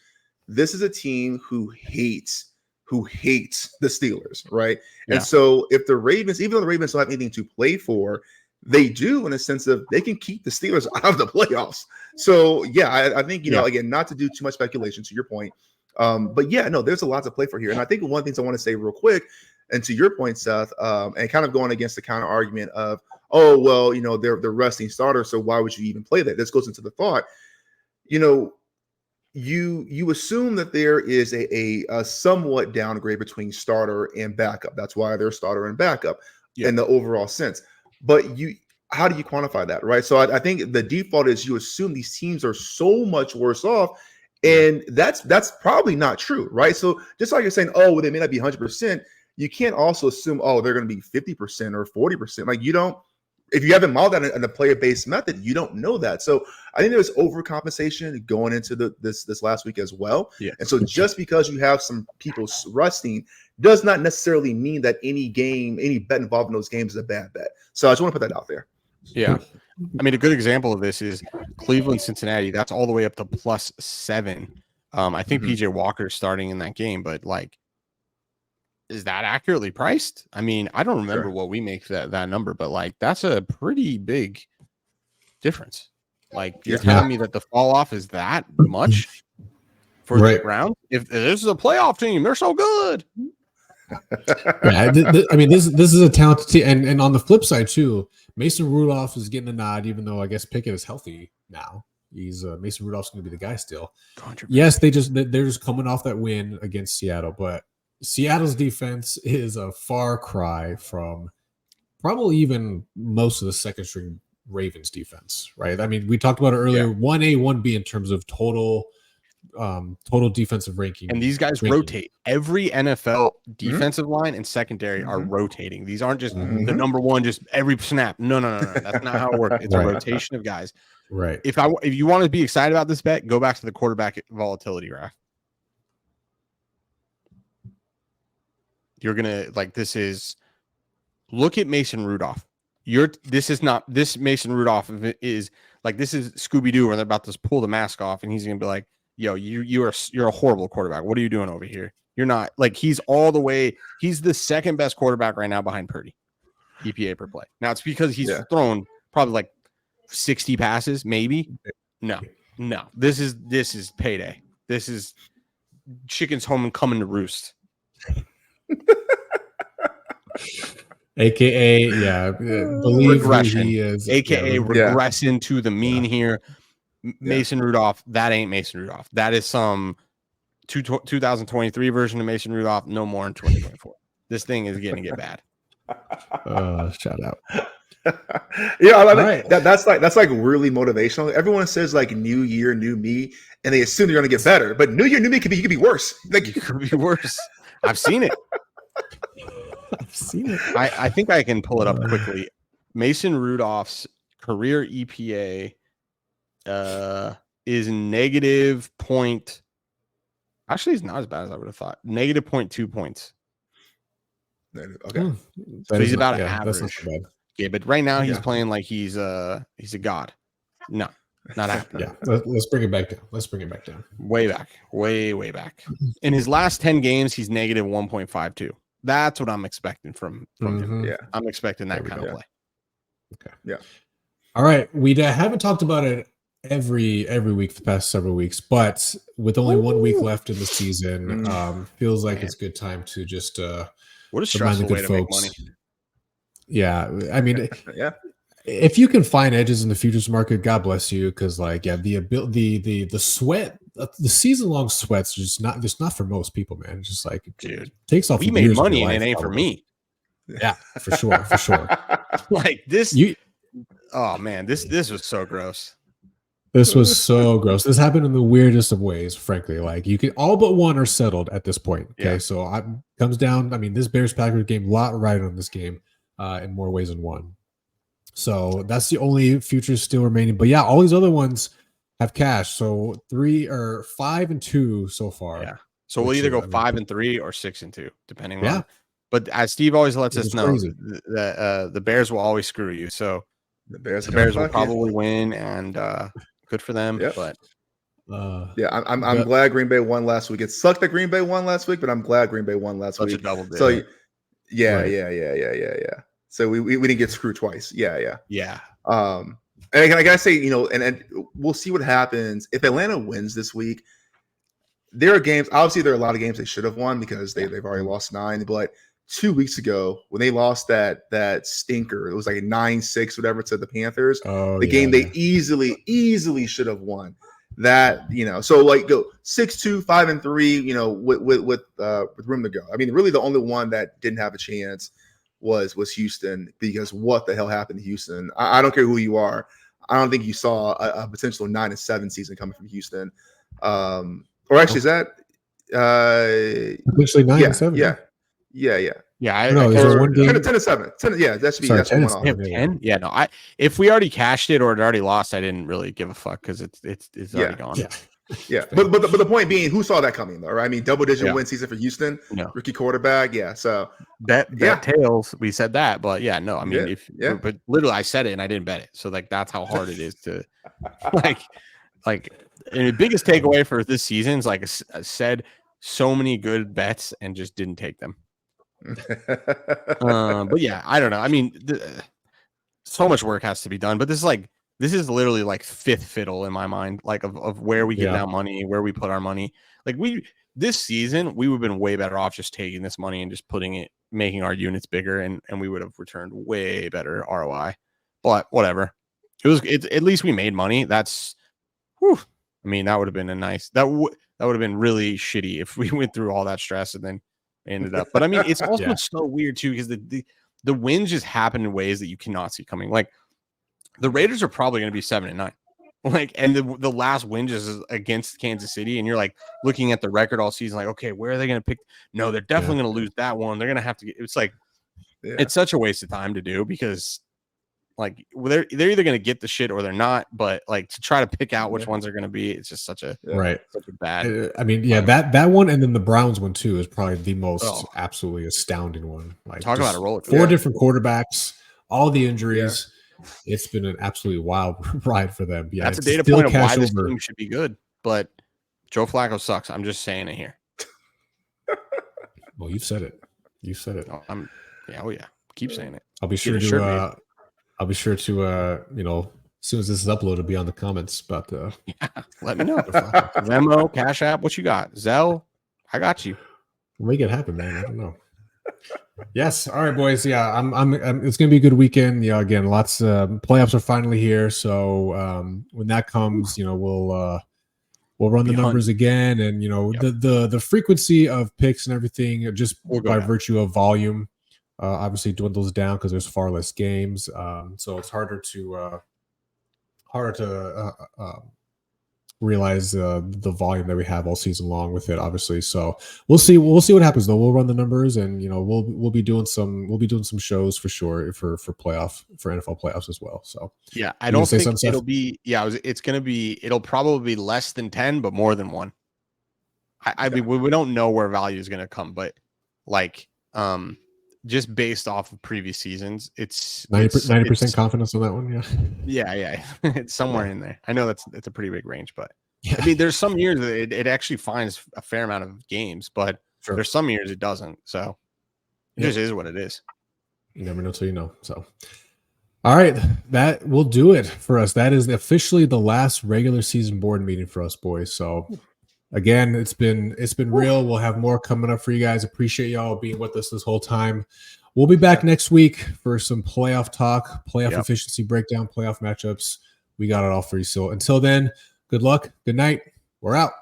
this is a team who hates the Steelers, right? Yeah. And so if the Ravens, even though the Ravens don't have anything to play for, they do in a sense of they can keep the Steelers out of the playoffs. So, yeah, I think, again, not to do too much speculation to your point, But yeah, no, there's a lot to play for here. And I think one of the things I want to say real quick, and to your point, Seth, and kind of going against the counter argument of, oh, well, they're resting starters, so why would you even play that? This goes into the thought, you assume that there is a somewhat downgrade between starter and backup. That's why they're starter and backup in the overall sense. But how do you quantify that, right? So I think the default is you assume these teams are so much worse off, and that's probably not true, right? So just like you're saying, oh, well, they may not be 100%, you can't also assume, oh, they're going to be 50% or 40%. Like, you don't, if you haven't modeled that in a player-based method, you don't know that. So I think there's overcompensation going into this last week as well. Yeah. And so just because you have some people resting does not necessarily mean that any bet involved in those games is a bad bet. So I just want to put that out there. Yeah. I mean, a good example of this is Cleveland, Cincinnati. That's all the way up to +7. I think PJ Walker's starting in that game, but like, is that accurately priced? I mean, I don't remember what we make that number, but like, that's a pretty big difference. Like, you're telling me that the fall off is that much for the Browns? If this is a playoff team, they're so good. I mean, this is a talented team, and on the flip side too, Mason Rudolph is getting a nod, even though I guess Pickett is healthy now. He's Mason Rudolph's going to be the guy still. Yes, they're just coming off that win against Seattle, but Seattle's defense is a far cry from probably even most of the second string Ravens defense, right? I mean, we talked about it earlier, 1A, 1B in terms of total defensive ranking. And these guys rotate. Every NFL defensive line and secondary are rotating. These aren't just the number one, just every snap. No. That's not how it works. It's a rotation of guys. Right. If you want to be excited about this bet, go back to the quarterback volatility graph. You're gonna look at Mason Rudolph. This Mason Rudolph is like, this is Scooby-Doo where they're about to pull the mask off and he's gonna be like, yo, you're a horrible quarterback. What are you doing over here? You're not, like, he's the second best quarterback right now behind Purdy, EPA per play. Now it's because he's thrown probably like 60 passes, maybe. No. This is payday. This is chickens home and coming to roost. AKA, believe regression. He is, AKA regress into the mean here. Mason Rudolph, that ain't Mason Rudolph. That is some 2023 version of Mason Rudolph. No more in 2024. This thing is getting to get bad. Shout out. That's like really motivational. Everyone says like new year, new me, and they assume you're gonna get better. But new year, new me could be worse. Like, it could be worse. I've seen it. I think I can pull it up quickly. Mason Rudolph's career EPA is negative point. Actually, it's not as bad as I would have thought. Negative 0.2 points. Okay, so he's about average. Yeah, but right now he's playing like he's a god. No, not happening. Let's bring it back down. Way back. In his last 10 games, he's negative 1.52. That's what I'm expecting from him. Yeah, I'm expecting that kind of play. Okay. Yeah. All right. We haven't talked about it every week for the past several weeks, but with only 1 week left in the season, feels like it's a good time to just what a stressful way to make money. Yeah, I mean, if you can find edges in the futures market, God bless you, because the sweat, the season long sweats, just not for most people, man. It's just like, dude, it takes off. We made money and it ain't for me. Yeah, for sure. Like this. Oh man, this was so gross. This was so gross. This happened in the weirdest of ways, frankly. Like, you can, all but one are settled at this point. Okay, so it comes down. I mean, this Bears-Packers game, a lot riding on this game in more ways than one. So that's the only futures still remaining. But yeah, all these other ones have cash. So 5 and 2 so far. Yeah. So we'll either go 5 and 3 or 6 and 2, depending on. But as Steve always lets us know, the Bears will always screw you. So the Bears will probably win, and good for them. Yep. But I'm glad Green Bay won last week. It sucked that Green Bay won last week, but I'm glad Green Bay won last week. Such a double dip. So yeah. So we didn't get screwed twice. Yeah. And I gotta say, and we'll see what happens if Atlanta wins this week. there are games. Obviously, there are a lot of games they should have won because they've already lost 9. But 2 weeks ago, when they lost that stinker, it was like a 9-6, whatever, to the Panthers. Game they easily should have won. That, so like go 6-2, 5-3, with room to go. I mean, really the only one that didn't have a chance was Houston, because what the hell happened to Houston? I don't care who you are. I don't think you saw a potential 9-7 season coming from Houston. Or actually, is that potentially 9-7? Yeah. Yeah, no, there's one game. 10-7. Yeah, that should be. That's 10 one off. 10? Yeah, no. If we already cashed it or it already lost, I didn't really give a fuck because it's already gone. Yeah. But the point being, who saw that coming though? Right? I mean, double-digit win season for Houston. No. Rookie quarterback. Yeah. So bet tails. We said that, but yeah, no. I mean, but literally, I said it and I didn't bet it. So like, that's how hard it is to like. And the biggest takeaway for this season is like I said, so many good bets and just didn't take them. But yeah, I don't know. I mean, so much work has to be done, but this is literally like fifth fiddle in my mind, like of where we get our money, where we put our money. Like this season, we would have been way better off just taking this money and just making our units bigger, and we would have returned way better ROI. But whatever, at least we made money. That's, whew. I mean, that would have been that would have been really shitty if we went through all that stress and then ended up. But I mean, it's also so weird too, because the wins just happen in ways that you cannot see coming. Like the Raiders are probably going to be 7-9, like, and the last win just is against Kansas City, and you're like looking at the record all season, like, okay, where are they going to pick? No, they're definitely going to lose that one. They're going to have to get. It's like it's such a waste of time to do, because like they're either going to get the shit or they're not. But like to try to pick out which ones are going to be, it's just such a bad. I mean, that one, and then the Browns one too is probably the most absolutely astounding one. Like, talk about a roller coaster. 4 different quarterbacks, all the injuries. It's been an absolutely wild ride for them. Yeah, that's a data point of why this team should be good. But Joe Flacco sucks. I'm just saying it here. Well, you said it. Oh, keep saying it. I'll be sure to. I'll be sure to, as soon as this is uploaded, be on the comments about the. Let me know. Venmo, Cash App, what you got? Zelle, I got you. Make it happen, man. I don't know. Yes. All right, boys. Yeah, I'm it's gonna be a good weekend. Yeah, again, lots playoffs are finally here. So when that comes, we'll run the numbers again, and the frequency of picks and everything just by virtue of volume. Obviously dwindles down because there's far less games, so it's harder to realize the volume that we have all season long with it. Obviously, so we'll see what happens though. We'll run the numbers, and we'll be doing some shows for sure for NFL playoffs as well. So yeah, I don't think it'll be it'll probably be less than 10, but more than 1. I mean, we don't know where value is going to come, but like just based off of previous seasons, it's 90% confidence on that one. Yeah. It's somewhere in there. I know it's a pretty big range, but I mean, there's some years that it actually finds a fair amount of games, but there's some years it doesn't. So it just is what it is. You never know till you know. So, all right, that will do it for us. That is officially the last regular season board meeting for us, boys. So. Again, it's been real. We'll have more coming up for you guys. Appreciate y'all being with us this whole time. We'll be back next week for some playoff talk, playoff efficiency breakdown, playoff matchups. We got it all for you. So until then, good luck. Good night. We're out.